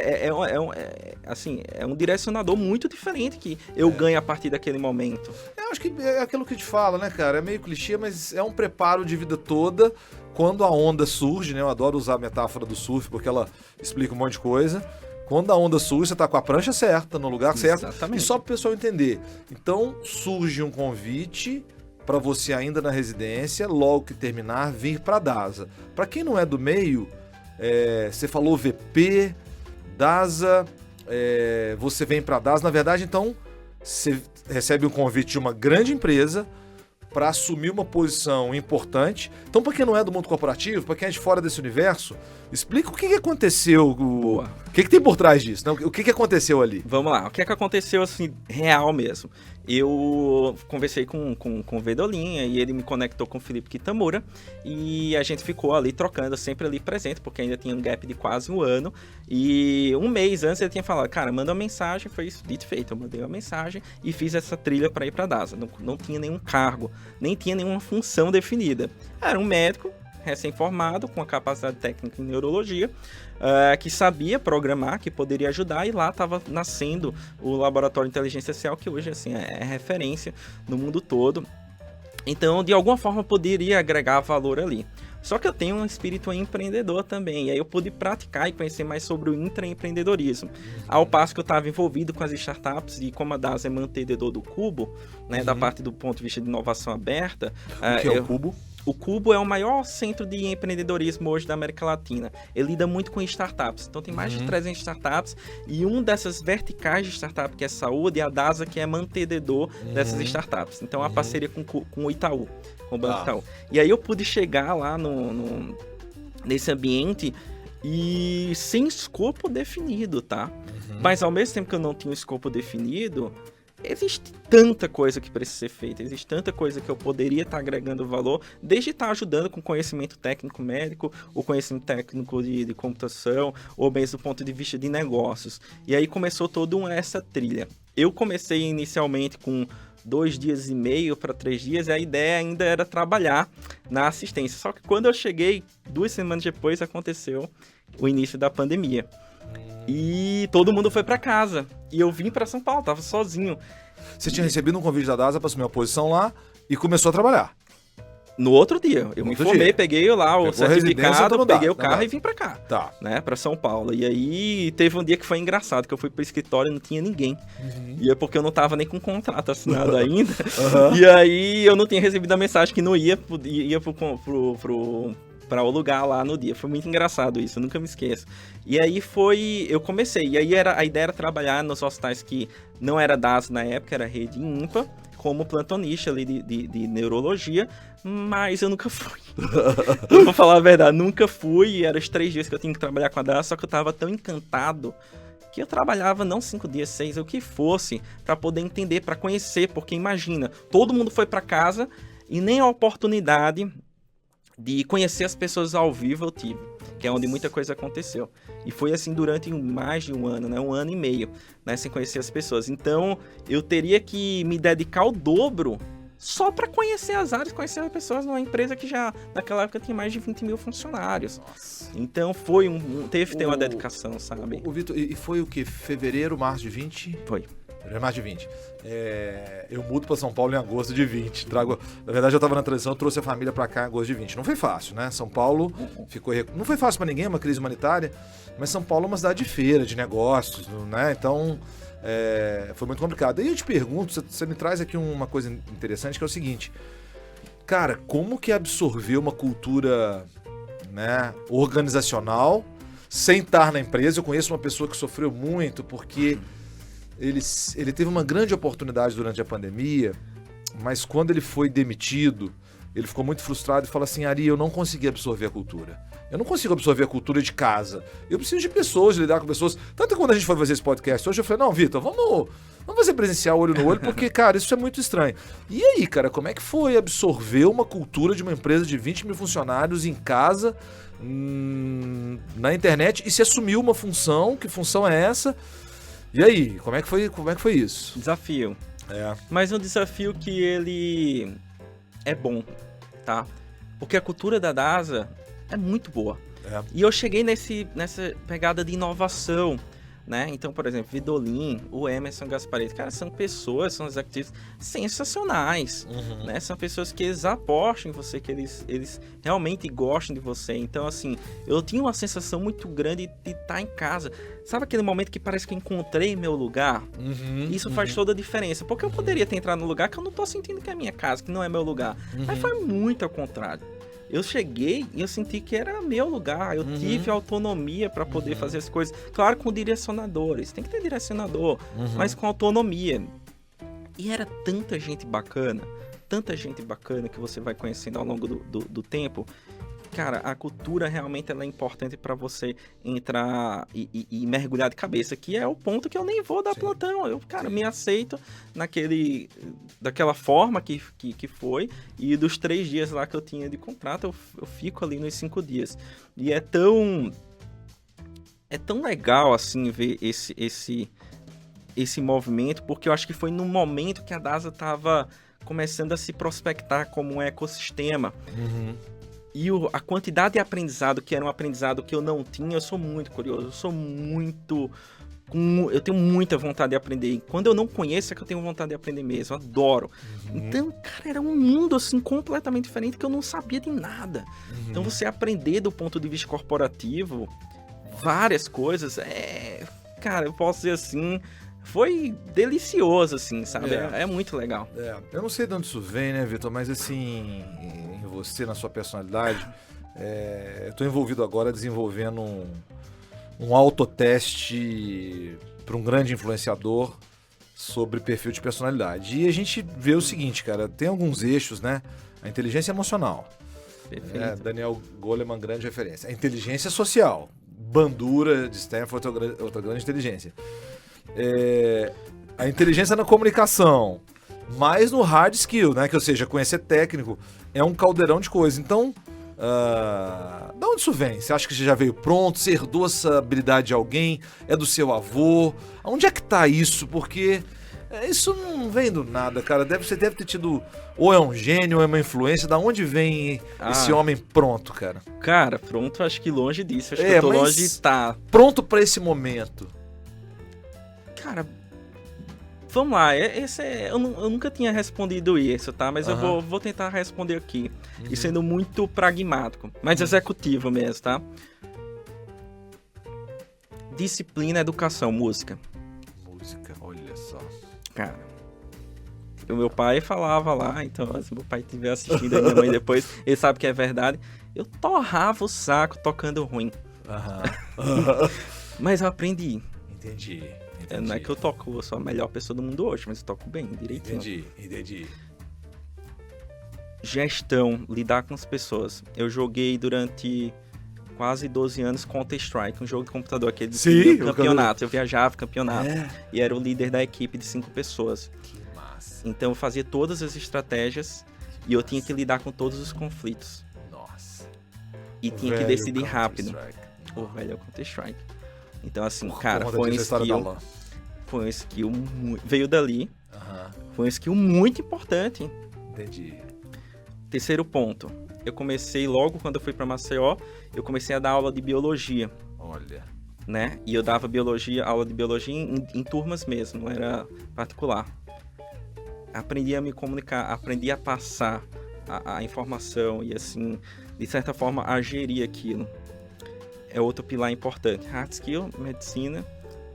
assim, é um direcionador muito diferente que eu ganho a partir daquele momento. Eu acho que é aquilo que a gente fala, né, cara? É meio clichê, mas é um preparo de vida toda. Quando a onda surge, né? Eu adoro usar a metáfora do surf, porque ela explica um monte de coisa. Quando a onda surge, você tá com a prancha certa, no lugar certo. Exatamente. E só pro pessoal entender. Então, surge um convite para você ainda na residência, logo que terminar, vir pra DASA. Para quem não é do meio, você falou VP... DASA, você vem para a DASA, na verdade, então, você recebe um convite de uma grande empresa para assumir uma posição importante. Então, para quem não é do mundo corporativo, para quem é de fora desse universo, explica o que aconteceu, o que tem por trás disso, né? O que aconteceu ali? Vamos lá, o que aconteceu, assim, real mesmo. Eu conversei com o Vedolinha e ele me conectou com o Felipe Kitamura e a gente ficou ali trocando, sempre ali presente, porque ainda tinha um gap de quase 1 ano. E 1 mês antes ele tinha falado, cara, manda uma mensagem, foi isso, dito e feito. Eu mandei uma mensagem e fiz essa trilha para ir para a DASA. Não tinha nenhum cargo, nem tinha nenhuma função definida. Era um médico recém-formado, com a capacidade técnica em neurologia, que sabia programar, que poderia ajudar, e lá estava nascendo o Laboratório de Inteligência Artificial, que hoje assim, é referência no mundo todo. Então, de alguma forma, poderia agregar valor ali. Só que eu tenho um espírito empreendedor também, e aí eu pude praticar e conhecer mais sobre o intraempreendedorismo. Ao passo que eu estava envolvido com as startups, e como a DASA é mantenedor do Cubo, né, da parte do ponto de vista de inovação aberta... O que é o Cubo? O Cubo é o maior centro de empreendedorismo hoje da América Latina. Ele lida muito com startups. Então tem mais de 300 startups. E um dessas verticais de startup, que é saúde, é a DASA, que é mantenedor dessas startups. Então é uma parceria com o Itaú, com o Banco Itaú. E aí eu pude chegar lá nesse ambiente e sem escopo definido, tá? Mas ao mesmo tempo que eu não tinha um escopo definido... Existe tanta coisa que precisa ser feita, existe tanta coisa que eu poderia estar agregando valor, desde estar ajudando com conhecimento técnico médico, o conhecimento técnico de computação, ou mesmo do ponto de vista de negócios. E aí começou toda essa trilha. Eu comecei inicialmente com 2 dias e meio para 3 dias, e a ideia ainda era trabalhar na assistência. Só que quando eu cheguei, 2 semanas depois, aconteceu o início da pandemia. E todo mundo foi para casa. E eu vim para São Paulo, tava sozinho. Você tinha recebido um convite da DASA para assumir uma posição lá e começou a trabalhar? No outro dia. Eu me formei, peguei lá o certificado, peguei o carro e vim pra cá. Tá. Né, pra São Paulo. E aí teve um dia que foi engraçado, que eu fui pro escritório e não tinha ninguém. E é porque eu não tava nem com contrato assinado ainda. E aí eu não tinha recebido a mensagem que não ia para o lugar lá no dia. Foi muito engraçado isso, eu nunca me esqueço. E aí eu comecei, e aí a ideia era trabalhar nos hospitais que não era DAS na época, era rede ímpar, como plantonista ali de neurologia, mas eu nunca fui. Eu vou falar a verdade, nunca fui, eram os 3 dias que eu tinha que trabalhar com a DAS, só que eu tava tão encantado que eu trabalhava não 5 dias, 6, o que fosse, para poder entender, para conhecer, porque imagina, todo mundo foi para casa e nem a oportunidade de conhecer as pessoas ao vivo eu tive, que é onde muita coisa aconteceu. E foi assim durante mais de 1 ano, né? 1 ano e meio, né? Sem conhecer as pessoas. Então, eu teria que me dedicar ao dobro só para conhecer as áreas, conhecer as pessoas numa empresa que já, naquela época, tinha mais de 20 mil funcionários. Nossa. Então, teve que ter uma dedicação, sabe? O Vitor, e foi o quê? Fevereiro, março de 20? Foi. Março de 20. Eu mudo para São Paulo em agosto de 20. Na verdade, eu estava na transição, trouxe a família para cá em agosto de 20. Não foi fácil, né? São Paulo não foi fácil para ninguém, é uma crise humanitária, mas São Paulo é uma cidade de feira, de negócios, né? Então, foi muito complicado. E eu te pergunto, você me traz aqui uma coisa interessante, que é o seguinte. Cara, como que absorver uma cultura, né, organizacional sem estar na empresa? Eu conheço uma pessoa que sofreu muito porque ele teve uma grande oportunidade durante a pandemia, mas quando ele foi demitido, ele ficou muito frustrado e falou assim: Ari, eu não consegui absorver a cultura. Eu não consigo absorver a cultura de casa. Eu preciso de pessoas, de lidar com pessoas. Tanto que quando a gente foi fazer esse podcast hoje, eu falei: não, Vitor, vamos fazer presencial olho no olho, porque, cara, isso é muito estranho. E aí, cara, como é que foi absorver uma cultura de uma empresa de 20 mil funcionários em casa, na internet, e se assumiu uma função? Que função é essa? E aí, como é que foi isso? Desafio. Mas um desafio que ele é bom, tá? Porque a cultura da DASA é muito boa. E eu cheguei nessa pegada de inovação, né? Então, por exemplo, Vidolin, o Emerson Gasparetti, cara, são executivos sensacionais, né? São pessoas que eles apostam em você, que eles realmente gostam de você. Então, assim, eu tinha uma sensação muito grande de estar em casa. Sabe aquele momento que parece que encontrei meu lugar? Isso faz toda a diferença, porque eu poderia ter entrado no lugar que eu não tô sentindo que é minha casa, que não é meu lugar. Mas foi muito ao contrário. Eu cheguei e eu senti que era meu lugar. Eu tive autonomia para poder fazer as coisas. Claro, com direcionadores. Tem que ter direcionador, mas com autonomia. E era tanta gente bacana que você vai conhecendo ao longo do tempo. Cara, a cultura realmente ela é importante para você entrar e mergulhar de cabeça, que é o ponto que eu nem vou dar plantão. Eu, cara, me aceito daquela forma que foi, e dos 3 dias lá que eu tinha de contrato, eu fico ali nos 5 dias. E é tão legal, assim, ver esse movimento, porque eu acho que foi no momento que a DASA estava começando a se prospectar como um ecossistema. E a quantidade de aprendizado, que era um aprendizado que eu não tinha, eu sou muito curioso, eu tenho muita vontade de aprender. E quando eu não conheço, é que eu tenho vontade de aprender mesmo, eu adoro. Então, cara, era um mundo, assim, completamente diferente, que eu não sabia de nada. Então, você aprender do ponto de vista corporativo, várias coisas, cara, eu posso dizer assim, foi delicioso, assim, sabe? É muito legal. Eu não sei de onde isso vem, né, Vitor, mas assim, em você, na sua personalidade, eu tô envolvido agora desenvolvendo um autoteste para um grande influenciador sobre perfil de personalidade. E a gente vê o seguinte, cara, tem alguns eixos, né? A inteligência emocional. Perfeito. Daniel Goleman, grande referência. A inteligência social. Bandura, de Stanford, outra grande inteligência. A inteligência na comunicação, mais no hard skill, né? Que, ou seja, conhecer técnico é um caldeirão de coisas. Então, de onde isso vem? Você acha que você já veio pronto? Você herdou essa habilidade de alguém? É do seu avô? Onde é que tá isso? Porque isso não vem do nada, cara. Você deve ter tido, ou é um gênio, ou é uma influência. Da onde vem esse homem pronto, cara? Cara, pronto, acho que longe disso. Acho que eu tô longe de estar. Pronto pra esse momento. Cara, vamos lá, eu nunca tinha respondido isso, tá? Mas eu vou tentar responder aqui. E sendo muito pragmático, mas executivo mesmo, tá? Disciplina, educação, música. Música, olha só. Cara, o meu pai falava lá, então se meu pai estiver assistindo, a minha mãe depois, ele sabe que é verdade. Eu torrava o saco tocando ruim. Mas eu aprendi. Entendi. Não é que eu sou a melhor pessoa do mundo hoje, mas eu toco bem, direitinho. Entendi. Gestão, lidar com as pessoas. Eu joguei durante quase 12 anos Counter-Strike, um jogo de computador, aquele de campeonato. Eu viajava campeonato e era o líder da equipe de 5 pessoas. Que massa. Então eu fazia todas as estratégias e eu tinha que lidar com todos os conflitos. Nossa. E tinha que decidir rápido. O velho Counter-Strike. Então, assim, cara, foi um skill veio dali. Foi um skill muito importante. Entendi. Terceiro ponto, eu comecei logo quando eu fui para Maceió, eu comecei a dar aula de biologia. Olha. Né? E eu dava aula de biologia em turmas mesmo, não era particular. Aprendi a me comunicar, aprendi a passar a informação e, assim, de certa forma, a gerir aquilo. É outro pilar importante. Hard skill, medicina,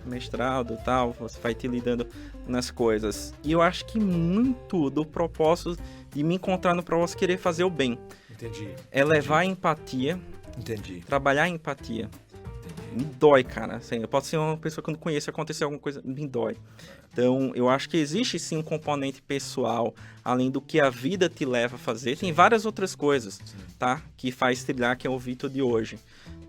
mestrado e tal, você vai te lidando nas coisas. E eu acho que muito do propósito de me encontrar no propósito querer fazer o bem. Entendi. É levar a empatia, Entendi. trabalhar a empatia. Me dói, cara. Assim, eu posso ser uma pessoa que eu não conheço, acontecer alguma coisa, me dói. Então, eu acho que existe sim um componente pessoal, além do que a vida te leva a fazer. Tem várias outras coisas, tá? Que faz trilhar, que é o Vitor de hoje.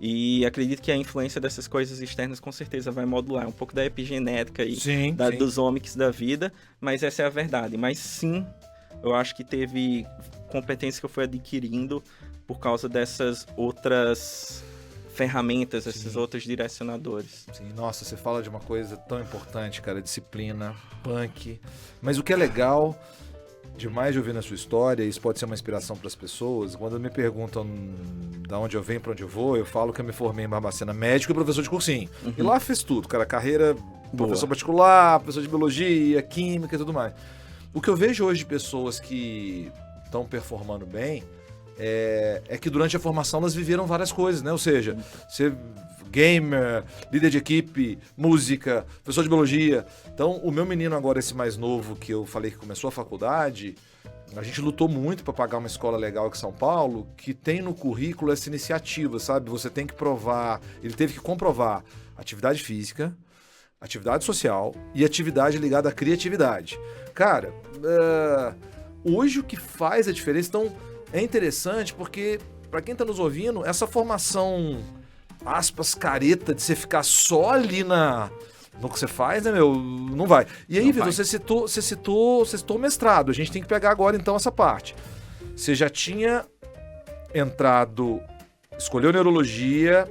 E acredito que a influência dessas coisas externas com certeza vai modular um pouco da epigenética e Sim. dos omics da vida, mas essa é a verdade. Mas sim, eu acho que teve competência que eu fui adquirindo por causa dessas outras ferramentas, esses outros direcionadores. Sim, nossa, você fala de uma coisa tão importante, cara, disciplina, punk. Mas o que é legal demais de ouvir na sua história, isso pode ser uma inspiração para as pessoas, quando me perguntam de onde eu venho, para onde eu vou, eu falo que eu me formei em Barbacena médico e professor de cursinho. E lá fiz tudo, cara, carreira, professor particular, professor de biologia, química e tudo mais. O que eu vejo hoje de pessoas que estão performando bem é que durante a formação elas viveram várias coisas, né? Ou seja, ser gamer, líder de equipe, música, professor de biologia. Então, o meu menino agora, esse mais novo, que eu falei que começou a faculdade, a gente lutou muito para pagar uma escola legal aqui em São Paulo, que tem no currículo essa iniciativa, sabe? Você tem que provar, ele teve que comprovar atividade física, atividade social e atividade ligada à criatividade. Cara, hoje o que faz a diferença, então, é interessante porque, para quem tá nos ouvindo, essa formação, aspas, careta, de você ficar só ali no que você faz, né, meu? Não vai. E aí, Vitor, você citou o mestrado. A gente tem que pegar agora, então, essa parte. Você já tinha entrado, escolheu neurologia,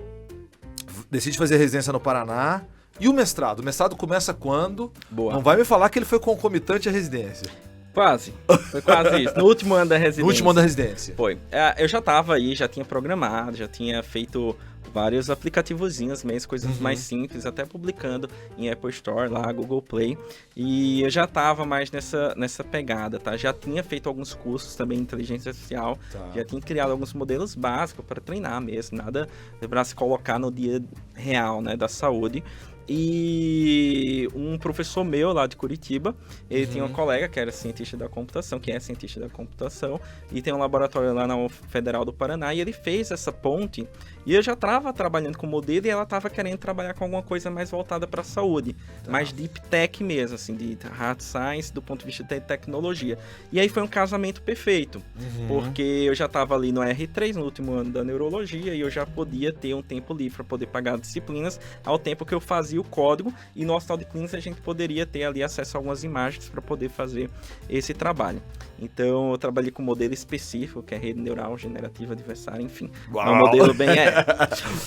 decide fazer residência no Paraná. E o mestrado? O mestrado começa quando? Boa. Não vai me falar que ele foi concomitante à residência. Quase. Foi quase isso. No último ano da residência. No último ano da residência. Foi. Eu já tava aí, já tinha programado, já tinha feito vários aplicativozinhos mesmo, coisas mais simples, até publicando em Apple Store, lá, Google Play. E eu já tava mais nessa pegada, tá? Já tinha feito alguns cursos também em inteligência artificial, já tinha criado alguns modelos básicos para treinar mesmo, nada para se colocar no dia real, né, da saúde. E um professor meu lá de Curitiba, ele tinha uma colega que era cientista da computação, que é cientista da computação, e tem um laboratório lá na Federal do Paraná, e ele fez essa ponte, e eu já estava trabalhando com modelo, e ela estava querendo trabalhar com alguma coisa mais voltada para a saúde, mais deep tech mesmo, assim, de hard science, do ponto de vista de tecnologia. E aí foi um casamento perfeito, porque eu já estava ali no R3, no último ano da neurologia, e eu já podia ter um tempo livre para poder pagar disciplinas, ao tempo que eu fazia o código, e no Hospital de Clínicas a gente poderia ter ali acesso a algumas imagens para poder fazer esse trabalho. Então eu trabalhei com um modelo específico, que é rede neural generativa adversária, enfim. Uau. É um modelo bem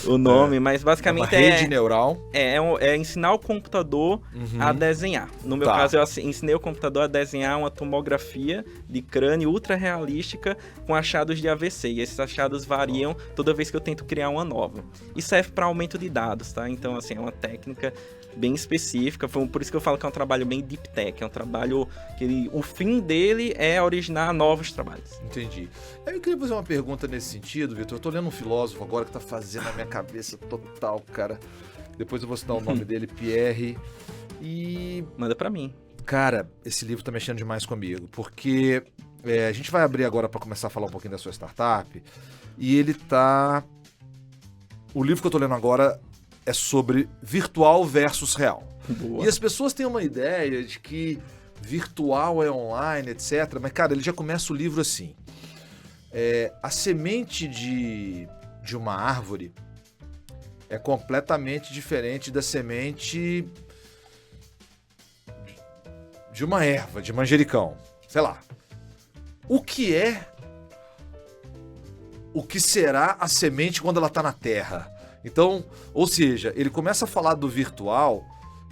o nome, mas basicamente rede neural. É ensinar o computador a desenhar. No meu caso, eu ensinei o computador a desenhar uma tomografia de crânio ultra realística com achados de AVC. E esses achados variam toda vez que eu tento criar uma nova. E serve para aumento de dados, tá? Então, assim, é uma técnica bem específica, por isso que eu falo que é um trabalho bem deep tech, é um trabalho que o fim dele é originar novos trabalhos. Entendi. Eu queria fazer uma pergunta nesse sentido, Vitor. Eu tô lendo um filósofo agora que tá fazendo a minha cabeça total, cara. Depois eu vou citar o nome dele, Pierre. E... manda pra mim. Cara, esse livro tá mexendo demais comigo, porque a gente vai abrir agora para começar a falar um pouquinho da sua startup, e ele tá... O livro que eu tô lendo agora é sobre virtual versus real. Boa. E as pessoas têm uma ideia de que virtual é online, etc. Mas, cara, ele já começa o livro assim. A semente de uma árvore é completamente diferente da semente de uma erva, de manjericão. Sei lá. O que será a semente quando ela está na terra? Então, ou seja, ele começa a falar do virtual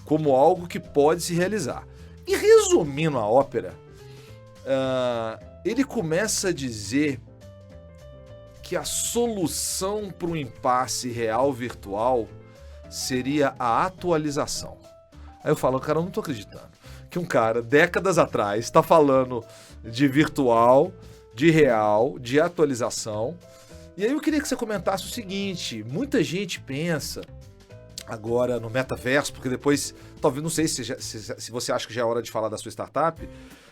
como algo que pode se realizar. E resumindo a ópera, ele começa a dizer que a solução para um impasse real virtual seria a atualização. Aí eu falo, cara, eu não tô acreditando que um cara, décadas atrás, está falando de virtual, de real, de atualização. E aí eu queria que você comentasse o seguinte, muita gente pensa agora no metaverso, porque depois, talvez, não sei se você acha que já é hora de falar da sua startup,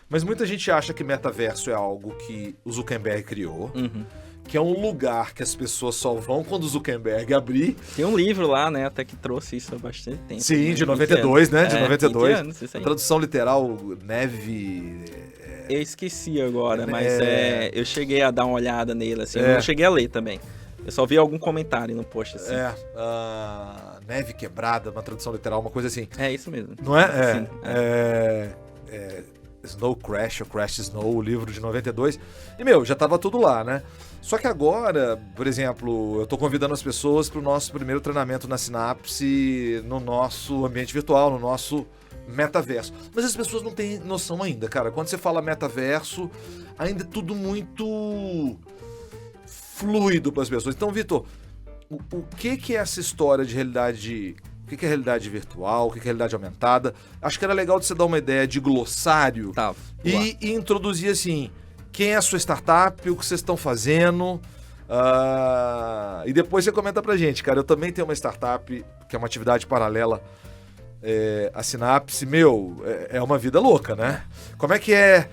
mas muita gente acha que metaverso é algo que o Zuckerberg criou, que é um lugar que as pessoas só vão quando o Zuckerberg abrir. Tem um livro lá, né, até que trouxe isso há bastante tempo. Sim, de 92, né? De 92. 20 anos, isso aí. Tradução literal, neve... Eu esqueci agora, mas eu cheguei a dar uma olhada nele, assim, eu não cheguei a ler também. Eu só vi algum comentário no post, assim. Neve quebrada, uma tradução literal, uma coisa assim. É isso mesmo. Não é? Sim, Snow Crash, ou Crash Snow, o livro de 92. E, já tava tudo lá, né? Só que agora, por exemplo, eu tô convidando as pessoas pro nosso primeiro treinamento na Sinapse, no nosso ambiente virtual, no nosso metaverso. Mas as pessoas não têm noção ainda, cara. Quando você fala metaverso, ainda é tudo muito fluido para as pessoas. Então, Vitor, o que é essa história de realidade... O que é realidade virtual, o que é realidade aumentada? Acho que era legal de você dar uma ideia de glossário e introduzir assim, quem é a sua startup, o que vocês estão fazendo, e depois você comenta pra gente, cara. Eu também tenho uma startup, que é uma atividade paralela à Sinapse. É uma vida louca, né? Como é que é?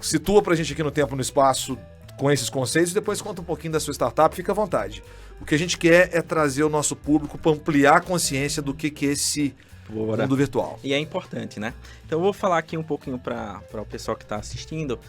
Situa pra gente aqui no tempo e no espaço com esses conceitos e depois conta um pouquinho da sua startup, fica à vontade. O que a gente quer é trazer o nosso público para ampliar a consciência do que é esse mundo virtual. E é importante, né? Então eu vou falar aqui um pouquinho para o pessoal que está assistindo.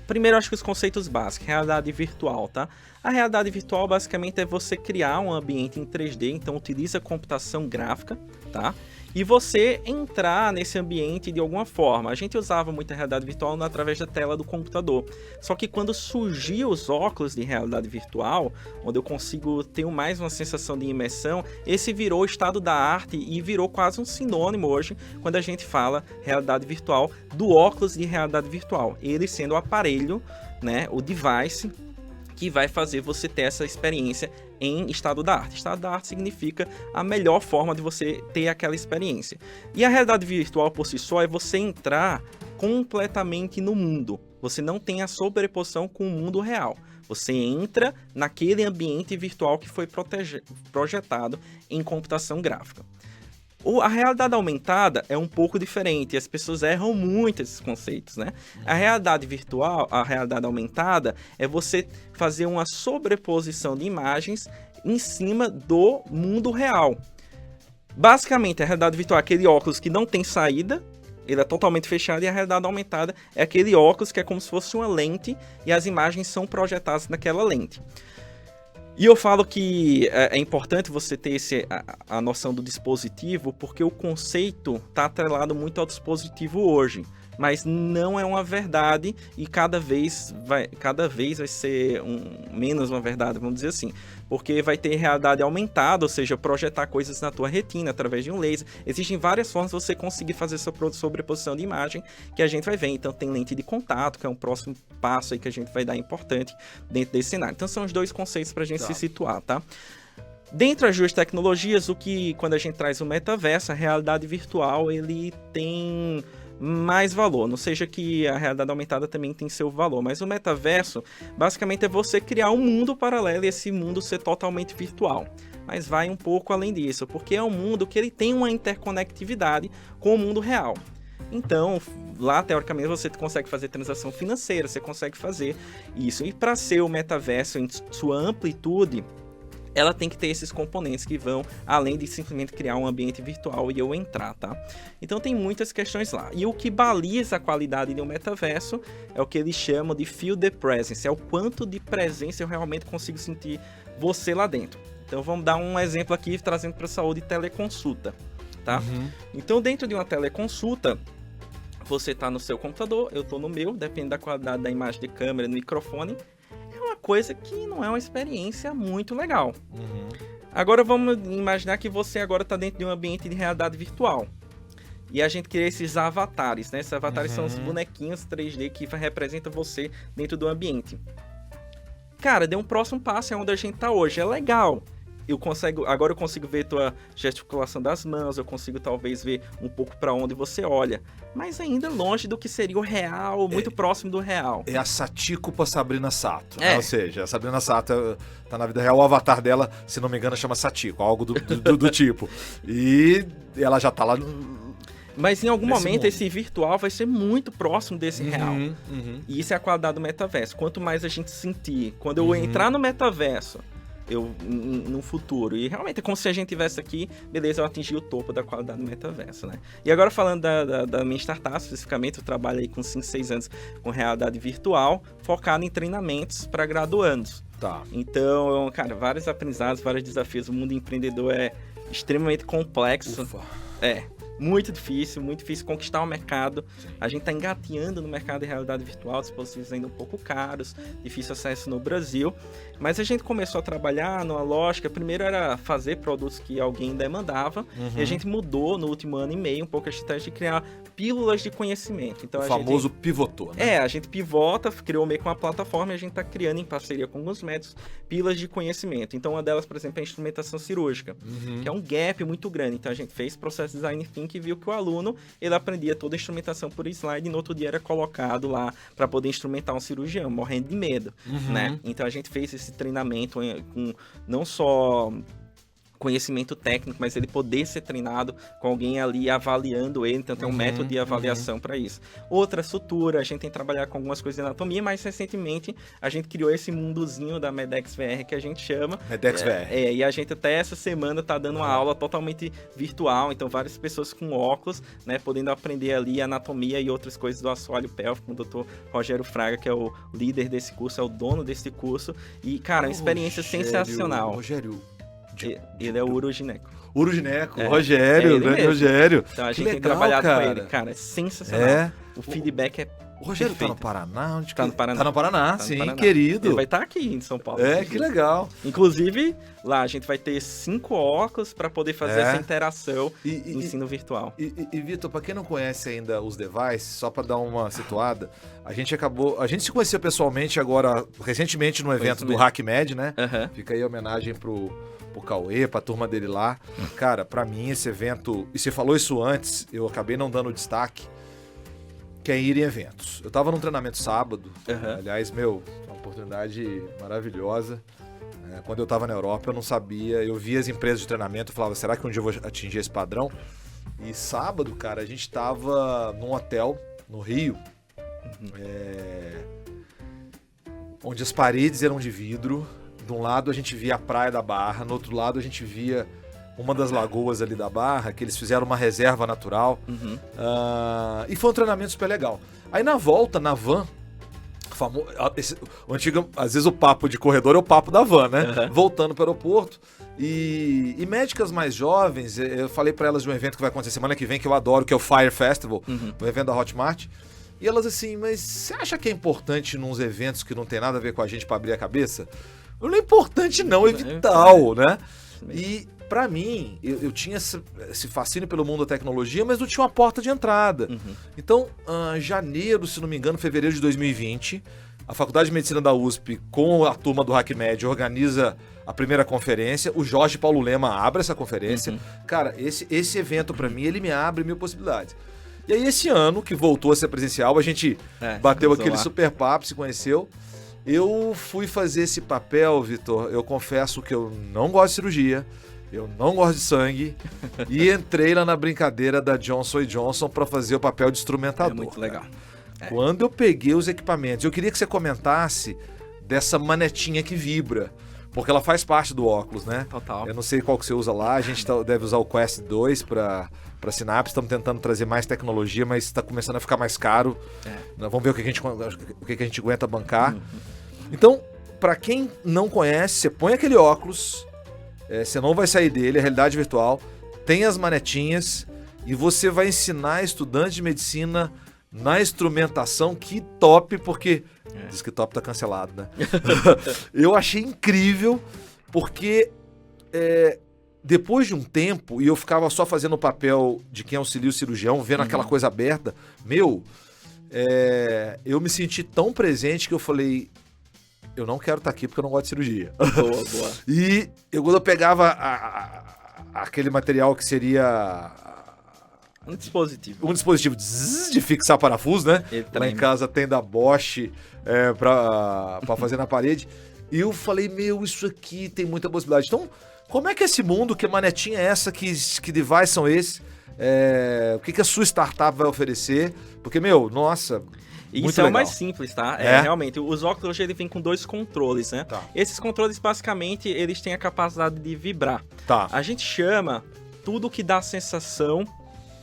Primeiro, acho que os conceitos básicos. Realidade virtual, tá? A realidade virtual basicamente é você criar um ambiente em 3D, então utiliza computação gráfica, tá? E você entrar nesse ambiente de alguma forma. A gente usava muita realidade virtual através da tela do computador. Só que quando surgiu os óculos de realidade virtual, onde eu consigo ter mais uma sensação de imersão, esse virou o estado da arte e virou quase um sinônimo hoje, quando a gente fala realidade virtual, do óculos de realidade virtual. Ele sendo o aparelho, né, o device, que vai fazer você ter essa experiência em estado da arte. Estado da arte significa a melhor forma de você ter aquela experiência. E a realidade virtual por si só é você entrar completamente no mundo. Você não tem a sobreposição com o mundo real. Você entra naquele ambiente virtual que foi projetado em computação gráfica. A realidade aumentada é um pouco diferente, as pessoas erram muito esses conceitos, né? A realidade virtual, a realidade aumentada, é você fazer uma sobreposição de imagens em cima do mundo real. Basicamente, a realidade virtual é aquele óculos que não tem saída, ele é totalmente fechado, e a realidade aumentada é aquele óculos que é como se fosse uma lente e as imagens são projetadas naquela lente. E eu falo que é importante você ter a noção do dispositivo, porque o conceito está atrelado muito ao dispositivo hoje. Mas não é uma verdade e cada vez vai ser menos uma verdade, vamos dizer assim. Porque vai ter realidade aumentada, ou seja, projetar coisas na tua retina através de um laser. Existem várias formas de você conseguir fazer essa sobreposição de imagem que a gente vai ver. Então tem lente de contato, que é um próximo passo aí que a gente vai dar importante dentro desse cenário. Então são os dois conceitos para a gente se situar, tá? Dentro das duas tecnologias, quando a gente traz o metaverso, a realidade virtual, ele tem mais valor, não seja que a realidade aumentada também tem seu valor, mas o metaverso basicamente é você criar um mundo paralelo e esse mundo ser totalmente virtual, mas vai um pouco além disso, porque é um mundo que ele tem uma interconectividade com o mundo real. Então, lá teoricamente você consegue fazer transação financeira, você consegue fazer isso, e para ser o metaverso em sua amplitude, ela tem que ter esses componentes que vão além de simplesmente criar um ambiente virtual e eu entrar, tá? Então tem muitas questões lá. E o que baliza a qualidade de um metaverso é o que eles chamam de feel the presence, é o quanto de presença eu realmente consigo sentir você lá dentro. Então vamos dar um exemplo aqui, trazendo para a saúde, teleconsulta, tá? Então dentro de uma teleconsulta, você está no seu computador, eu estou no meu, depende da qualidade da imagem de câmera, no microfone, coisa que não é uma experiência muito legal. Agora vamos imaginar que você agora está dentro de um ambiente de realidade virtual. E a gente cria esses avatares, né? Esses avatares são os bonequinhos 3D que representam você dentro do ambiente. Cara, deu um próximo passo, é onde a gente tá hoje. É legal. Agora eu consigo ver tua gesticulação das mãos, eu consigo talvez ver um pouco para onde você olha, mas ainda longe do que seria o real, muito próximo do real. É a Satiko pra Sabrina Sato, né? Ou seja, a Sabrina Sato tá na vida real, o avatar dela, se não me engano, chama Satiko, algo do tipo. E ela já tá lá... Mas em algum momento esse virtual vai ser muito próximo desse real. E isso é a qualidade do metaverso. Quanto mais a gente sentir, quando eu entrar no metaverso, no futuro, e realmente é como se a gente tivesse aqui, beleza, eu atingi o topo da qualidade do metaverso, né? E agora falando da minha startup, especificamente, eu trabalho aí com 5, 6 anos com realidade virtual, focado em treinamentos para graduandos. Tá. Então, cara, vários aprendizados, vários desafios, o mundo empreendedor é extremamente complexo. Ufa. Muito difícil conquistar o mercado. A gente está engateando no mercado de realidade virtual, dispositivos ainda um pouco caros, difícil acesso no Brasil. Mas a gente começou a trabalhar numa lógica, primeiro era fazer produtos que alguém demandava, e a gente mudou no último ano e meio um pouco a estratégia de criar pílulas de conhecimento. Então, o famoso pivotou, né? A gente pivota, criou meio que uma plataforma e a gente está criando em parceria com alguns médicos pílulas de conhecimento. Então, uma delas, por exemplo, é a instrumentação cirúrgica, que é um gap muito grande. Então, a gente fez processo design thinking que viu que o aluno, ele aprendia toda a instrumentação por slide e no outro dia era colocado lá para poder instrumentar um cirurgião, morrendo de medo, né? Então, a gente fez esse treinamento com não só conhecimento técnico, mas ele poder ser treinado com alguém ali avaliando ele, então tem um método de avaliação para isso. Outra sutura, a gente tem que trabalhar com algumas coisas de anatomia, mas recentemente a gente criou esse mundozinho da Medex VR que a gente chama. Medex VR. E a gente até essa semana tá dando uma aula totalmente virtual, então várias pessoas com óculos, né, podendo aprender ali anatomia e outras coisas do assoalho pélvico, com o Dr. Rogério Fraga, que é o líder desse curso, é o dono desse curso, e cara, uma experiência sensacional. Rogério. Ele é o urogineco. Urogineco, Rogério, grande Rogério. Então a gente tem trabalhado com ele, cara, é sensacional. O feedback é O Rogério perfeito. tá no Paraná? Onde Tá no Paraná. Tá no Paraná, Tá sim, no Paraná. querido. Ele vai estar aqui em São Paulo. Que legal. Inclusive, lá a gente vai ter 5 óculos para poder fazer essa interação de ensino virtual. E Vitor, para quem não conhece ainda os devices, só para dar uma situada, a gente se conheceu pessoalmente agora, recentemente no evento do HackMed, né? Fica aí a homenagem pro Cauê, pra turma dele lá. Cara, pra mim esse evento, e você falou isso antes, eu acabei não dando destaque, que é ir em eventos. Eu tava num treinamento sábado, aliás, uma oportunidade maravilhosa. Quando eu tava na Europa, eu não sabia, eu via as empresas de treinamento, eu falava, será que um dia eu vou atingir esse padrão? E sábado, cara, a gente tava num hotel no Rio, onde as paredes eram de vidro. De um lado a gente via a praia da Barra, no outro lado a gente via uma das lagoas ali da Barra, que eles fizeram uma reserva natural. E foi um treinamento super legal. Aí na volta, na van, o antigo, às vezes o papo de corredor é o papo da van, né? Voltando para o aeroporto. E médicas mais jovens, eu falei para elas de um evento que vai acontecer semana que vem, que eu adoro, que é o Fire Festival, o evento da Hotmart. E elas assim, mas você acha que é importante nos eventos que não tem nada a ver com a gente para abrir a cabeça? Não é importante não, é vital, né? E pra mim, eu tinha esse fascínio pelo mundo da tecnologia, mas não tinha uma porta de entrada. Então, janeiro, se não me engano, fevereiro de 2020, a Faculdade de Medicina da USP, com a turma do HackMed, organiza a primeira conferência. O Jorge Paulo Lema abre essa conferência. Cara, esse evento pra mim, ele me abre mil possibilidades. E aí esse ano, que voltou a ser presencial, a gente bateu aquele super papo, se conheceu. Eu fui fazer esse papel, Vitor, eu confesso que eu não gosto de cirurgia, eu não gosto de sangue, e entrei lá na brincadeira da Johnson & Johnson para fazer o papel de instrumentador. É muito legal. Quando eu peguei os equipamentos, eu queria que você comentasse dessa manetinha que vibra, porque ela faz parte do óculos, né? Total. Eu não sei qual que você usa lá, a gente deve usar o Quest 2 para Synapse, estamos tentando trazer mais tecnologia, mas está começando a ficar mais caro. Vamos ver o que a gente aguenta bancar. Então, para quem não conhece, você põe aquele óculos, você não vai sair dele, é realidade virtual, tem as manetinhas e você vai ensinar estudantes de medicina na instrumentação. Que top, porque... Diz que top tá cancelado, né? Eu achei incrível, porque depois de um tempo, e eu ficava só fazendo o papel de quem auxilia o cirurgião, vendo aquela coisa aberta, eu me senti tão presente que eu falei, eu não quero estar aqui porque eu não gosto de cirurgia. Boa. E quando eu pegava aquele material que seria... Um dispositivo. Um dispositivo de fixar parafuso, né? Lá em casa tem da Bosch pra fazer na parede. E eu falei, isso aqui tem muita possibilidade. Então, como é que é esse mundo? Que manetinha é essa? Que device são esses? O que a sua startup vai oferecer? Porque, nossa... Isso é o mais simples, tá? Realmente, os óculos hoje ele vem com 2 controles, né? Tá. Esses controles, basicamente, eles têm a capacidade de vibrar. Tá. A gente chama tudo que dá sensação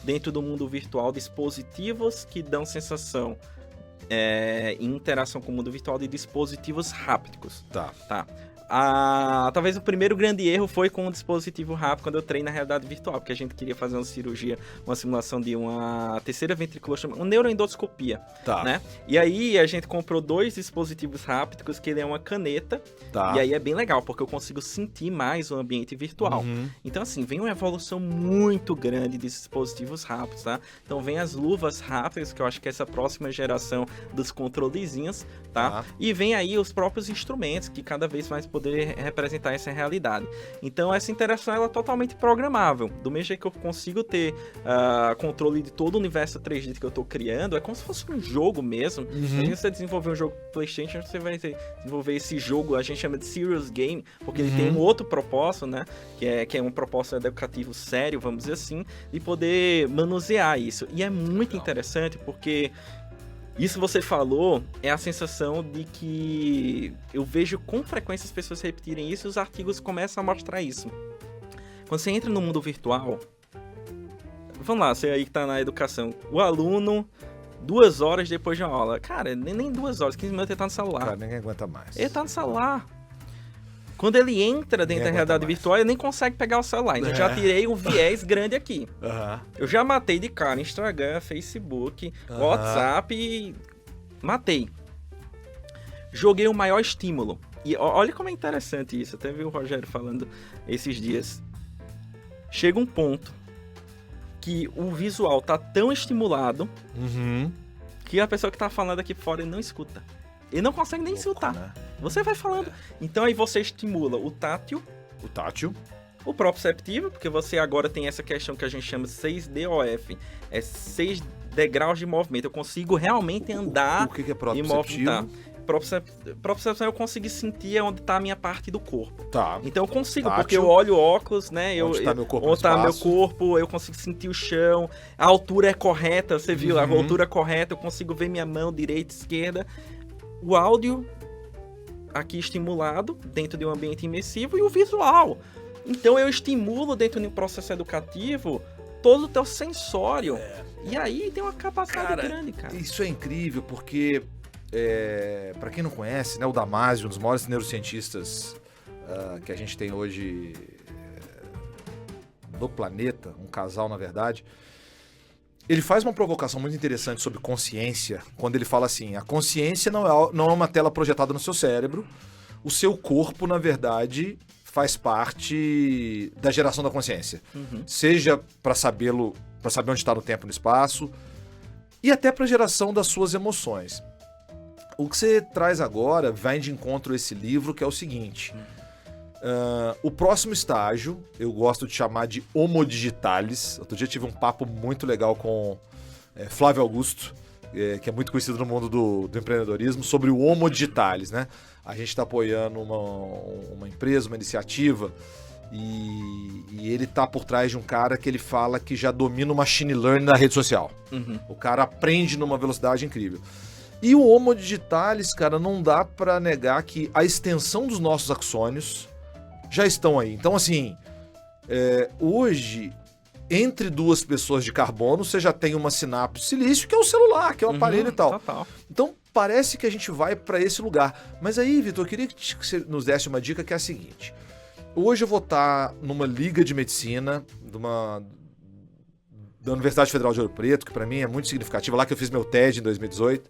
dentro do mundo virtual, dispositivos que dão sensação em interação com o mundo virtual, de dispositivos hápticos. Tá. Talvez o primeiro grande erro foi com o dispositivo rápido quando eu treinei na realidade virtual, porque a gente queria fazer uma cirurgia, uma simulação de uma terceira ventricular, uma neuroendoscopia, né? E aí a gente comprou 2 dispositivos hápticos, que ele é uma caneta, e aí é bem legal, porque eu consigo sentir mais o ambiente virtual. Então assim, vem uma evolução muito grande de dispositivos rápidos, tá? Então vem as luvas rápidas, que eu acho que é essa próxima geração dos controlezinhos, tá? E vem aí os próprios instrumentos, que cada vez mais poder representar essa realidade. Então essa interação ela é totalmente programável. Do mesmo jeito que eu consigo ter controle de todo o universo 3D que eu estou criando, é como se fosse um jogo mesmo. Se você desenvolver um jogo PlayStation, você vai desenvolver esse jogo, a gente chama de serious game, porque ele tem um outro propósito, né? Que é um propósito educativo sério, vamos dizer assim, de poder manusear isso. E é muito interessante porque isso você falou, é a sensação de que eu vejo com frequência as pessoas repetirem isso e os artigos começam a mostrar isso. Quando você entra no mundo virtual, vamos lá, você aí que tá na educação, o aluno, 2 horas depois de uma aula, cara, nem 2 horas, 15 minutos ele tá no celular. Cara, ninguém aguenta mais. Ele tá no celular. Quando ele entra dentro da realidade virtual, ele nem consegue pegar o celular. Então, eu já tirei um viés grande aqui. Eu já matei de cara Instagram, Facebook, WhatsApp e matei. Joguei o maior estímulo. E olha como é interessante isso. Até vi o Rogério falando esses dias. Chega um ponto que o visual tá tão estimulado que a pessoa que tá falando aqui fora ele não escuta. Ele não consegue nem escutar. Né? Você vai falando. Então aí você estimula o tátil. O proprioceptivo, porque você agora tem essa questão que a gente chama 6DOF. É 6 degraus de movimento. Eu consigo realmente andar o que é proprioceptivo? E movimentar. Propriocepção eu consigo sentir onde está a minha parte do corpo. Então eu consigo, porque eu olho o óculos, né? Onde está meu corpo? Onde está meu corpo, eu consigo sentir o chão. A altura é correta, você viu? A altura é correta, eu consigo ver minha mão direita, esquerda. O áudio aqui estimulado dentro de um ambiente imersivo e o visual. Então eu estimulo dentro de um processo educativo todo o teu sensório. E aí tem uma capacidade grande, cara. Isso é incrível porque, para quem não conhece, né, o Damasio, um dos maiores neurocientistas que a gente tem hoje no planeta, um casal na verdade, ele faz uma provocação muito interessante sobre consciência, quando ele fala assim, a consciência não é uma tela projetada no seu cérebro, o seu corpo, na verdade, faz parte da geração da consciência. Seja para saber onde está no tempo e no espaço, e até para a geração das suas emoções. O que você traz agora vai de encontro a esse livro, que é o seguinte... o próximo estágio, eu gosto de chamar de Homo Digitalis. Outro dia tive um papo muito legal com Flávio Augusto, que é muito conhecido no mundo do empreendedorismo, sobre o Homo Digitalis, né? A gente está apoiando uma empresa, uma iniciativa, e ele está por trás de um cara que ele fala que já domina o machine learning na rede social. O cara aprende numa velocidade incrível. E o Homo Digitalis, cara, não dá para negar que a extensão dos nossos axônios já estão aí. Então, assim, hoje, entre 2 pessoas de carbono, você já tem uma sinapse silício, que é o celular, que é o aparelho e tal. Total. Então, parece que a gente vai para esse lugar. Mas aí, Vitor, eu queria que você nos desse uma dica, que é a seguinte. Hoje eu vou estar numa liga de medicina, da Universidade Federal de Ouro Preto, que para mim é muito significativa, lá que eu fiz meu TED em 2018.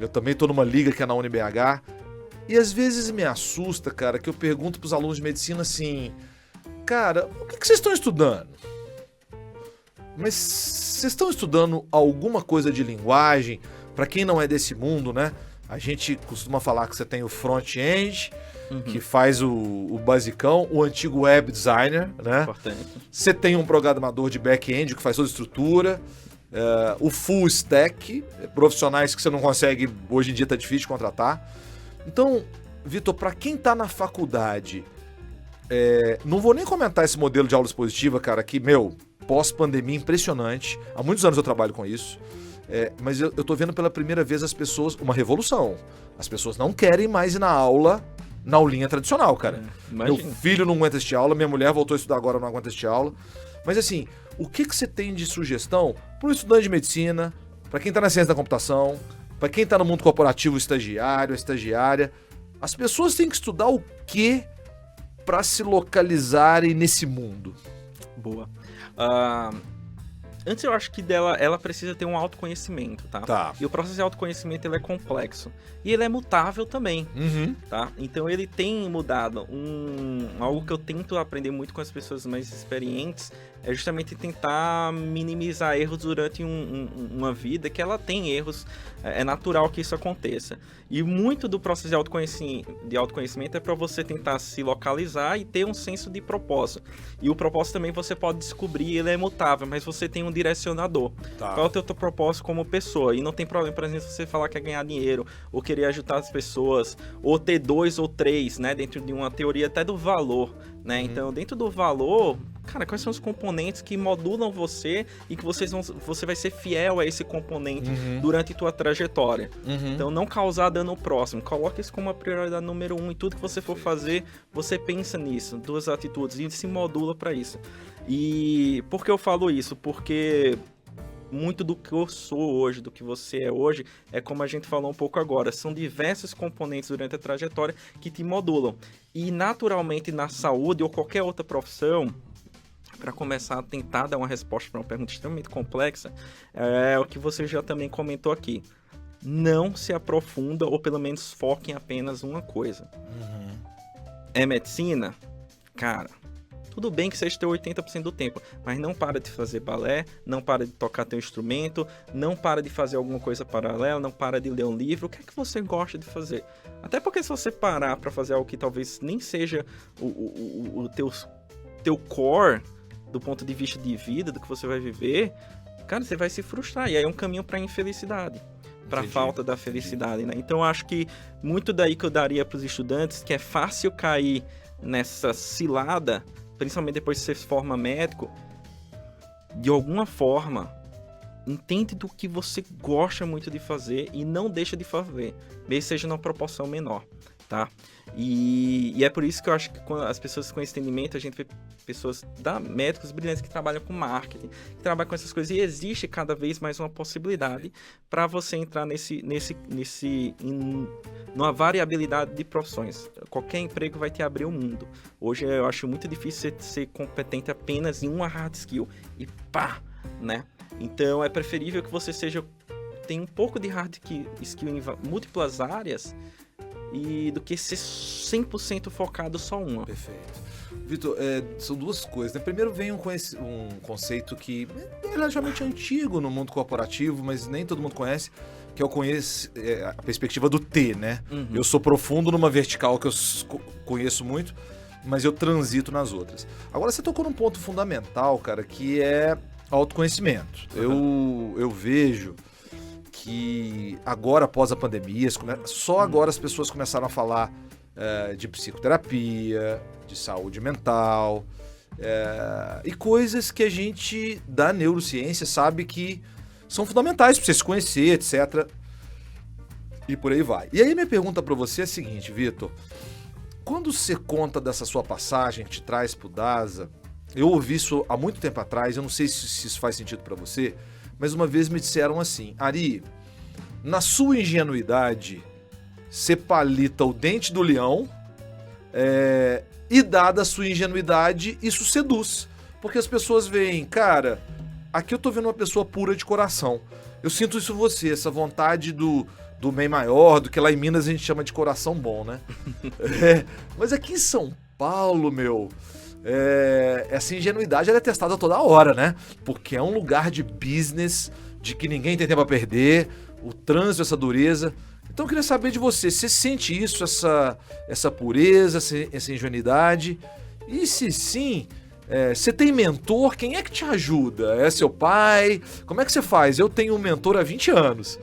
Eu também estou numa liga que é na UniBH. E às vezes me assusta, cara, que eu pergunto pros alunos de medicina assim, cara, o que vocês estão estudando? Mas vocês estão estudando alguma coisa de linguagem? Para quem não é desse mundo, né? A gente costuma falar que você tem o front-end, que faz o basicão, o antigo web designer, né? Importante. Você tem um programador de back-end que faz toda a estrutura, o full stack, profissionais que você não consegue, hoje em dia tá difícil de contratar. Então, Vitor, para quem tá na faculdade, não vou nem comentar esse modelo de aula expositiva, cara, que, pós-pandemia, impressionante. Há muitos anos eu trabalho com isso. Mas eu tô vendo pela primeira vez as pessoas, uma revolução. As pessoas não querem mais ir na aula, na aulinha tradicional, cara. Meu filho não aguenta assistir aula, minha mulher voltou a estudar agora, não aguenta assistir aula. Mas assim, o que você tem de sugestão para um estudante de medicina, para quem tá na ciência da computação, para quem tá no mundo corporativo, estagiário, estagiária? As pessoas têm que estudar o quê para se localizarem nesse mundo? Boa. Antes eu acho que ela precisa ter um autoconhecimento, tá? E o processo de autoconhecimento ele é complexo. E ele é mutável também, tá? Então ele tem mudado. Algo que eu tento aprender muito com as pessoas mais experientes é justamente tentar minimizar erros durante uma vida que ela tem erros. É natural que isso aconteça. E muito do processo de autoconhecimento é para você tentar se localizar e ter um senso de propósito. E o propósito também você pode descobrir, ele é mutável, mas você tem um direcionador. Tá. Qual é o teu propósito como pessoa? E não tem problema, por exemplo, você falar que quer ganhar dinheiro, ou querer ajudar as pessoas, ou ter 2 ou 3, né? Dentro de uma teoria até do valor, né? Então, dentro do valor, cara, quais são os componentes que modulam você e que você vai ser fiel a esse componente durante tua trajetória. Então, não causar dano próximo. Coloque isso como a prioridade número 1 em tudo que você for fazer, você pensa nisso, 2 atitudes e se modula para isso. E por que eu falo isso? Porque muito do que eu sou hoje, do que você é hoje, é como a gente falou um pouco agora. São diversos componentes durante a trajetória que te modulam. E naturalmente na saúde ou qualquer outra profissão, para começar a tentar dar uma resposta para uma pergunta extremamente complexa, é o que você já também comentou aqui. Não se aprofunda ou pelo menos foque em apenas uma coisa. É medicina? Cara, tudo bem que seja teu 80% do tempo, mas não para de fazer balé, não para de tocar teu instrumento, não para de fazer alguma coisa paralela, não para de ler um livro. O que é que você gosta de fazer? Até porque se você parar para fazer algo que talvez nem seja o teu core, do ponto de vista de vida, do que você vai viver, cara, você vai se frustrar. E aí é um caminho para a infelicidade, para a falta da felicidade, né? Então eu acho que muito daí que eu daria para os estudantes, que é fácil cair nessa cilada, principalmente depois que você se forma médico, de alguma forma, entende do que você gosta muito de fazer e não deixa de fazer, mesmo seja numa proporção menor, tá? E é por isso que eu acho que quando as pessoas com esse entendimento, a gente vê pessoas, médicos brilhantes que trabalham com marketing, que trabalham com essas coisas, e existe cada vez mais uma possibilidade para você entrar numa variabilidade de profissões. Qualquer emprego vai te abrir o mundo. Hoje eu acho muito difícil você ser competente apenas em uma hard skill e pá, né? Então é preferível que você tenha um pouco de hard skill em múltiplas áreas do que ser 100% focado só uma. Perfeito. Vitor, são duas coisas, né? Primeiro vem um conceito que é relativamente antigo no mundo corporativo, mas nem todo mundo conhece, que eu conheço a perspectiva do T, né? Eu sou profundo numa vertical que eu conheço muito, mas eu transito nas outras. Agora você tocou num ponto fundamental, cara, que é autoconhecimento. Eu vejo que agora, após a pandemia, só agora as pessoas começaram a falar de psicoterapia, de saúde mental, e coisas que a gente da neurociência sabe que são fundamentais para você se conhecer, etc. E por aí vai. E aí minha pergunta para você é a seguinte, Vitor. Quando você conta dessa sua passagem que te traz pro DASA, eu ouvi isso há muito tempo atrás, eu não sei se isso faz sentido para você, mas uma vez me disseram assim, Ari, na sua ingenuidade, você palita o dente do leão, e dada a sua ingenuidade, isso seduz. Porque as pessoas veem, cara, aqui eu tô vendo uma pessoa pura de coração. Eu sinto isso em você, essa vontade do bem maior, do que lá em Minas a gente chama de coração bom, né? Mas aqui em São Paulo, essa ingenuidade ela é testada toda hora, né? Porque é um lugar de business, de que ninguém tem tempo a perder, o trânsito, essa dureza. Então eu queria saber de você, você sente isso, essa pureza, essa ingenuidade? E se sim, você tem mentor? Quem é que te ajuda? É seu pai? Como é que você faz? Eu tenho um mentor há 20 anos.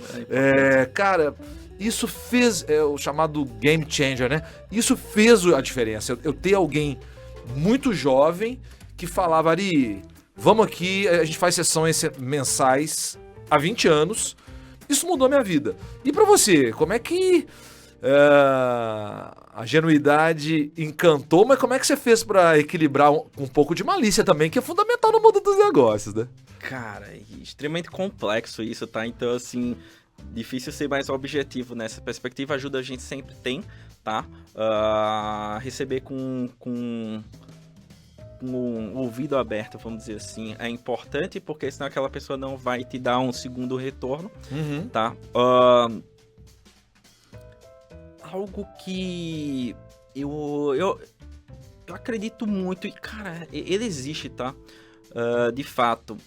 Cara, isso fez, o chamado game changer, né? Isso fez a diferença. Eu ter alguém muito jovem que falava, Ari, vamos aqui, a gente faz sessões mensais há 20 anos. Isso mudou a minha vida. E pra você, como é que a genuidade encantou, mas como é que você fez pra equilibrar um pouco de malícia também, que é fundamental no mundo dos negócios, né? Cara, é extremamente complexo isso, tá? Então, assim, difícil ser mais objetivo nessa perspectiva. Ajuda a gente sempre tem, tá? Receber com um ouvido aberto, vamos dizer assim, é importante, porque senão aquela pessoa não vai te dar um segundo retorno, tá? Algo que eu acredito muito, e cara, ele existe, tá? De fato,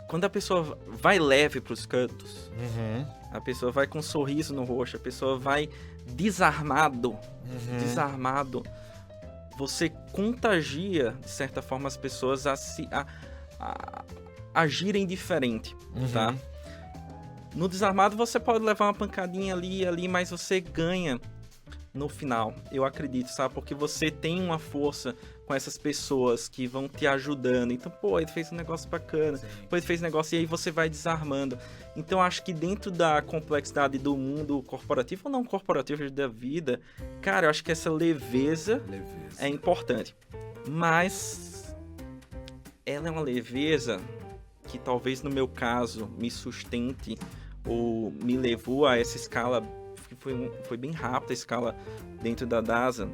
quando a pessoa vai leve pros cantos, a pessoa vai com um sorriso no rosto, a pessoa vai desarmado, você contagia, de certa forma, as pessoas a agirem diferente, tá? No desarmado você pode levar uma pancadinha ali, mas você ganha no final, eu acredito, sabe? Porque você tem uma força com essas pessoas que vão te ajudando. Então, pô, ele fez um negócio bacana, pô, ele fez um negócio e aí você vai desarmando. Então, acho que dentro da complexidade do mundo corporativo ou não corporativo da vida, cara, eu acho que essa leveza é importante. Mas ela é uma leveza que talvez no meu caso me sustente ou me levou a essa escala, que foi bem rápida a escala dentro da DASA.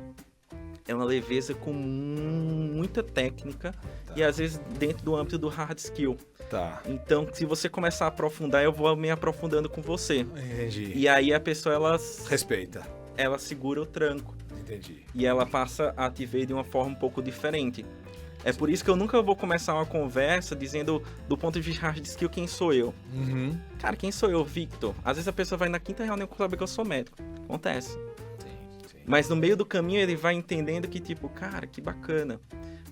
É uma leveza com muita técnica e às vezes dentro do âmbito do hard skill. Tá. Então, se você começar a aprofundar, eu vou me aprofundando com você. Entendi. E aí a pessoa, respeita. Ela segura o tranco. Entendi. E ela passa a te ver de uma forma um pouco diferente. É por isso que eu nunca vou começar uma conversa dizendo do ponto de vista hard skill quem sou eu. Cara, quem sou eu, Victor? Às vezes a pessoa vai na quinta reunião com saber que eu sou médico. Acontece. Sim. Mas no meio do caminho ele vai entendendo que tipo, cara, que bacana,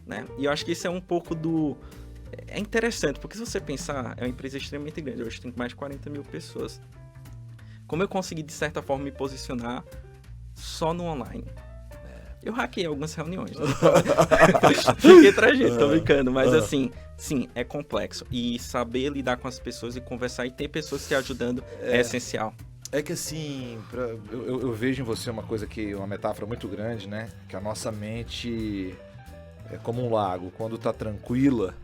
né? E eu acho que isso é um pouco do... É interessante, porque se você pensar, é uma empresa extremamente grande. Hoje tem mais de 40 mil pessoas. Como eu consegui, de certa forma, me posicionar só no online? Eu hackei algumas reuniões. Né? Fiquei trajando, tô brincando. Mas assim, sim, é complexo. E saber lidar com as pessoas e conversar e ter pessoas te ajudando é essencial. É que assim, eu vejo em você uma metáfora muito grande, né? Que a nossa mente é como um lago. Quando tá tranquila,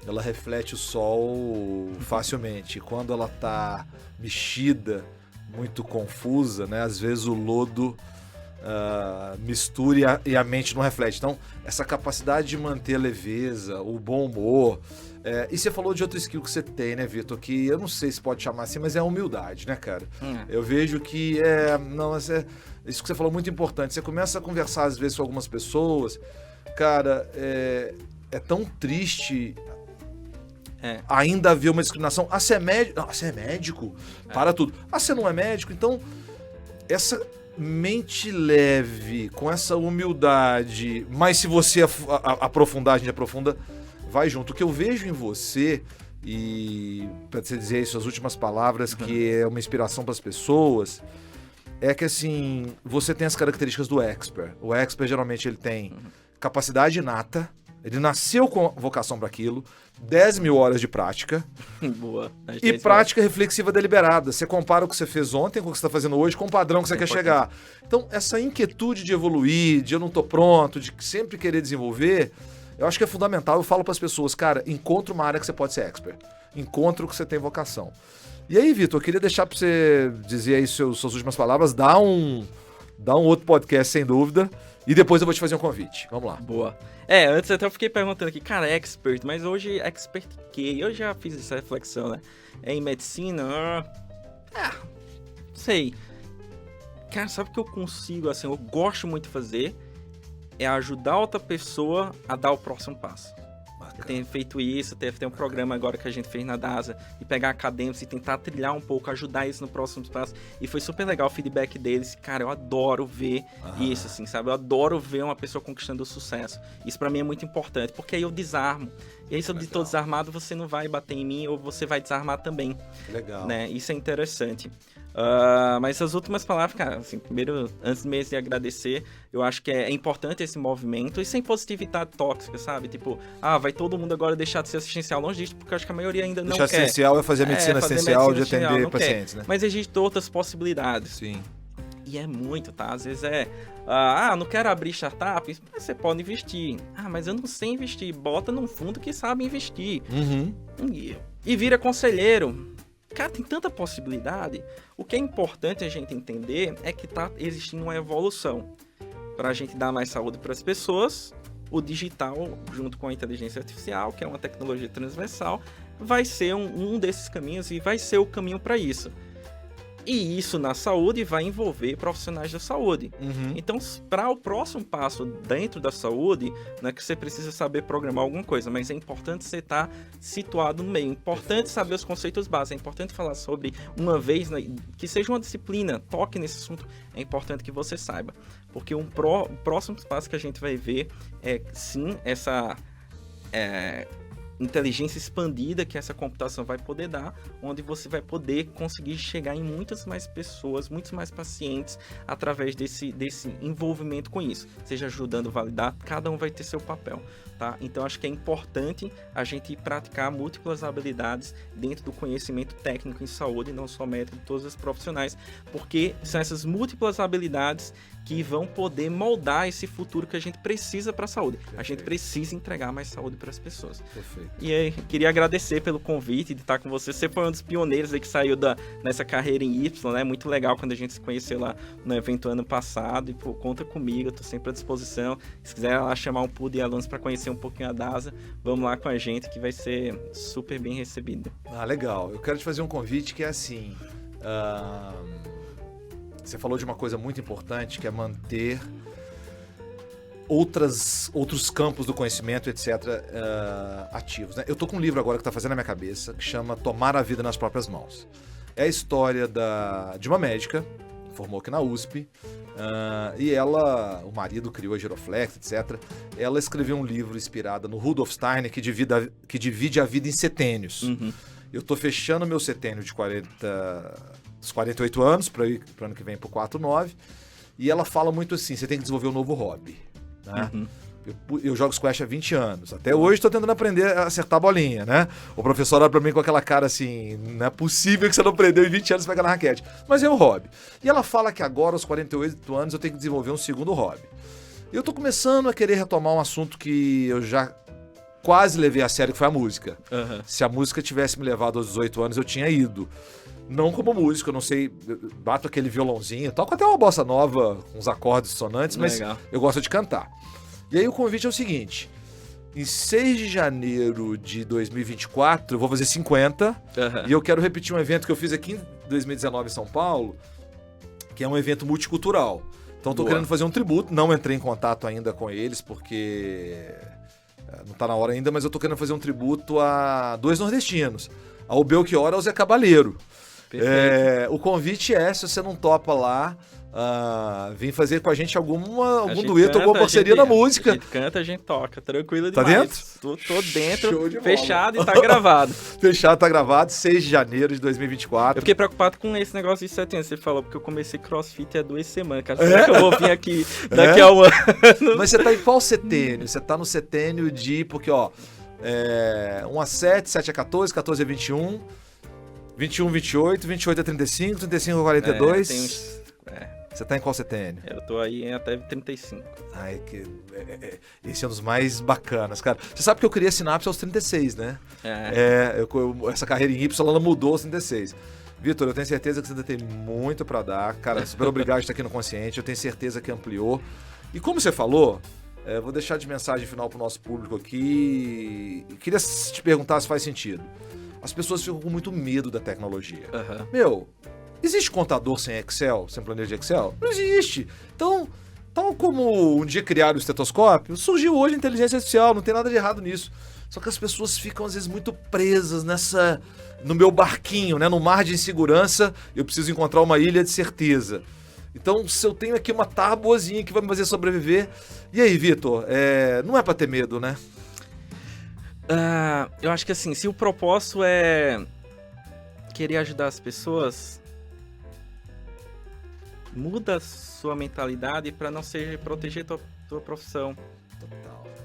ela reflete o sol facilmente. Quando ela tá mexida, muito confusa, né? Às vezes o lodo mistura e a mente não reflete. Então, essa capacidade de manter a leveza, o bom humor. E você falou de outro skill que você tem, né, Vitor? Que eu não sei se pode chamar assim, mas é a humildade, né, cara? Eu vejo que isso que você falou é muito importante. Você começa a conversar, às vezes, com algumas pessoas. Cara, é tão triste ainda haver uma discriminação. Você é médico? Não, você é médico? Para tudo. Você não é médico? Então, essa mente leve, com essa humildade, mas se você aprofundar, a gente aprofunda, vai junto. O que eu vejo em você, e para você dizer aí suas últimas palavras, que é uma inspiração para as pessoas, é que assim, você tem as características do expert. O expert geralmente ele tem capacidade inata, ele nasceu com vocação para aquilo, 10 mil horas de prática. Boa. E prática reflexiva deliberada. Você compara o que você fez ontem com o que você está fazendo hoje com o padrão que você quer chegar. Então, essa inquietude de evoluir, de eu não tô pronto, de sempre querer desenvolver, eu acho que é fundamental. Eu falo para as pessoas, cara, encontre uma área que você pode ser expert. Encontre o que você tem vocação. E aí, Vitor, eu queria deixar para você dizer aí suas últimas palavras, dá um outro podcast, sem dúvida, e depois eu vou te fazer um convite. Vamos lá. Boa. Antes até eu fiquei perguntando aqui, cara, expert, mas hoje expert em quê? Eu já fiz essa reflexão, né? Em medicina? Sei. Cara, sabe o que eu consigo, assim, eu gosto muito de fazer? é ajudar outra pessoa a dar o próximo passo. Bacana. Eu tenho feito isso, tem um programa agora que a gente fez na DASA, de pegar acadêmicos e tentar trilhar um pouco, ajudar isso no próximo passo. E foi super legal o feedback deles. Cara, eu adoro ver isso, assim, sabe? Eu adoro ver uma pessoa conquistando o sucesso. Isso pra mim é muito importante, porque aí eu desarmo. E aí, se eu estou desarmado, você não vai bater em mim, ou você vai desarmar também. Legal. Né? Isso é interessante. Mas as últimas palavras, cara, assim, primeiro, antes mesmo de agradecer, eu acho que é importante esse movimento e sem positividade tóxica, sabe? Tipo, vai todo mundo agora deixar de ser assistencial. Longe disso, porque eu acho que a maioria ainda não quer. Deixar essencial é fazer a medicina essencial de atender pacientes, né? Mas existem outras possibilidades. Sim. E é muito, tá? Às vezes não quero abrir startup, mas você pode investir. Mas eu não sei investir. Bota num fundo que sabe investir. Uhum. E vira conselheiro. Cara, tem tanta possibilidade. O que é importante a gente entender é que tá existindo uma evolução. Para a gente dar mais saúde para as pessoas, o digital, junto com a inteligência artificial, que é uma tecnologia transversal, vai ser um desses caminhos e vai ser o caminho para isso. E isso na saúde vai envolver profissionais da saúde. Uhum. Então, para o próximo passo dentro da saúde, não é que você precisa saber programar alguma coisa, mas é importante você estar situado no meio. É importante saber os conceitos básicos. É importante falar sobre uma vez, que seja uma disciplina, toque nesse assunto. É importante que você saiba. Porque o próximo passo que a gente vai ver é, sim, essa inteligência expandida que essa computação vai poder dar, onde você vai poder conseguir chegar em muitas mais pessoas, muitos mais pacientes, através desse envolvimento com isso, seja ajudando a validar, cada um vai ter seu papel, tá? Então acho que é importante a gente praticar múltiplas habilidades dentro do conhecimento técnico em saúde, não só médico, de todos os profissionais, porque são essas múltiplas habilidades que vão poder moldar esse futuro que a gente precisa para a saúde. Perfeito. A gente precisa entregar mais saúde para as pessoas. Perfeito. E aí, queria agradecer pelo convite de estar com você. Você foi um dos pioneiros aí que saiu nessa carreira em Y, né? Muito legal quando a gente se conheceu lá no evento ano passado. E, pô, conta comigo, eu tô sempre à disposição. Se quiser lá chamar um pool de alunos para conhecer um pouquinho a DASA, vamos lá com a gente que vai ser super bem recebido. Legal. Eu quero te fazer um convite que é assim... Você falou de uma coisa muito importante, que é manter outros campos do conhecimento, etc., ativos, né? Eu tô com um livro agora que está fazendo na minha cabeça, que chama Tomar a Vida nas Próprias Mãos. É a história de uma médica, formou aqui na USP, e ela, o marido criou a Giroflex, etc. Ela escreveu um livro inspirado no Rudolf Steiner, que divide a vida em setênios. Uhum. Eu tô fechando meu setênio de 48 anos, para o ano que vem para o 49, e ela fala muito assim, você tem que desenvolver um novo hobby, né? Uhum. Eu jogo squash há 20 anos, até hoje estou tentando aprender a acertar a bolinha, né? O professor olha para mim com aquela cara assim, não é possível que você não aprendeu em 20 anos pegar na raquete, mas é um hobby. E ela fala que agora, aos 48 anos, eu tenho que desenvolver um segundo hobby. E eu estou começando a querer retomar um assunto que eu já quase levei a sério, que foi a música. Uhum. Se a música tivesse me levado aos 18 anos, eu tinha ido. Não como músico, eu não sei, bato aquele violãozinho, toco até uma bossa nova, uns acordes sonantes, mas legal. Eu gosto de cantar. E aí o convite é o seguinte, em 6 de janeiro de 2024, eu vou fazer 50, e eu quero repetir um evento que eu fiz aqui em 2019 em São Paulo, que é um evento multicultural. Então estou querendo fazer um tributo, não entrei em contato ainda com eles, porque não está na hora ainda, mas eu estou querendo fazer um tributo a 2 nordestinos, ao Belchior e ao Zé Cabaleiro. O convite é, se você não topa lá, vem fazer com a gente algum dueto, alguma parceria na música. A gente canta, a gente toca, tranquilo demais. Tá dentro? Tô dentro, fechado e tá gravado. Fechado, tá gravado, 6 de janeiro de 2024. Eu fiquei preocupado com esse negócio de setembro, você falou, porque eu comecei CrossFit há 2 semanas, cara. Será que eu vou vir aqui daqui a um ano? Mas você tá em qual setênio? Você tá no setênio de, porque 1 a 7, 7 a 14, 14 a 21... 21, 28, 28 a 35, 35 a 42. Você tá em qual setênio? Eu tô aí em até 35. Ai, esse é um dos mais bacanas, cara. Você sabe que eu criei a Sinapse aos 36, né? Essa carreira em Y, ela mudou aos 36. Vitor, eu tenho certeza que você ainda tem muito pra dar. Cara, super obrigado de estar aqui no Consciente. Eu tenho certeza que ampliou. E como você falou, vou deixar de mensagem final pro nosso público aqui. E queria te perguntar se faz sentido. As pessoas ficam com muito medo da tecnologia. Existe contador sem Excel, sem planilha de Excel? Não existe. Então, Tal como um dia criaram o estetoscópio, surgiu hoje a inteligência artificial, não tem nada de errado nisso. Só que as pessoas ficam, às vezes, muito presas no meu barquinho, né? No mar de insegurança, eu preciso encontrar uma ilha de certeza. Então, se eu tenho aqui uma tábuazinha que vai me fazer sobreviver... E aí, Vitor, não é pra ter medo, né? Eu acho que assim, se o propósito é querer ajudar as pessoas, muda a sua mentalidade para não ser proteger tua profissão.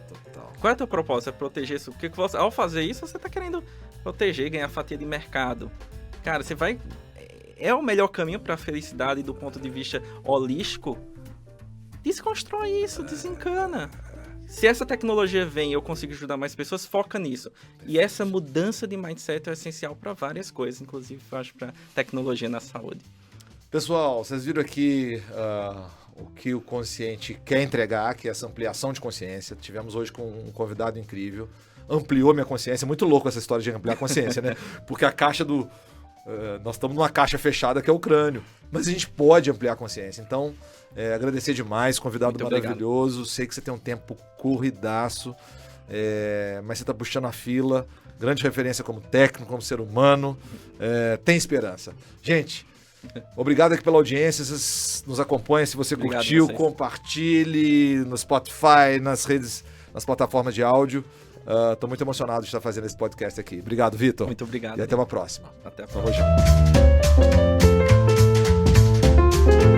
Total. Qual é o teu propósito? É proteger isso? Porque ao fazer isso, você tá querendo proteger, ganhar fatia de mercado. Cara, você vai... É o melhor caminho para a felicidade do ponto de vista holístico. Desconstrói isso, desencana. Se essa tecnologia vem e eu consigo ajudar mais pessoas, foca nisso. E essa mudança de mindset é essencial para várias coisas, inclusive, eu acho, para tecnologia na saúde. Pessoal, vocês viram aqui o que o Consciente quer entregar, que é essa ampliação de consciência. Tivemos hoje com um convidado incrível, ampliou minha consciência. É muito louco essa história de ampliar a consciência, né? Porque a caixa do... nós estamos numa caixa fechada que é o crânio, mas a gente pode ampliar a consciência. Então, agradecer demais, convidado muito maravilhoso. Sei que você tem um tempo corridaço, mas você está puxando a fila. Grande referência como técnico, como ser humano. Tem esperança. Gente, obrigado aqui pela audiência. Vocês nos acompanhem. Se você curtiu, compartilhe no Spotify, nas plataformas de áudio. Estou muito emocionado de estar fazendo esse podcast aqui. Obrigado, Vitor. Muito obrigado. E até uma próxima. Até a próxima. Tamo junto.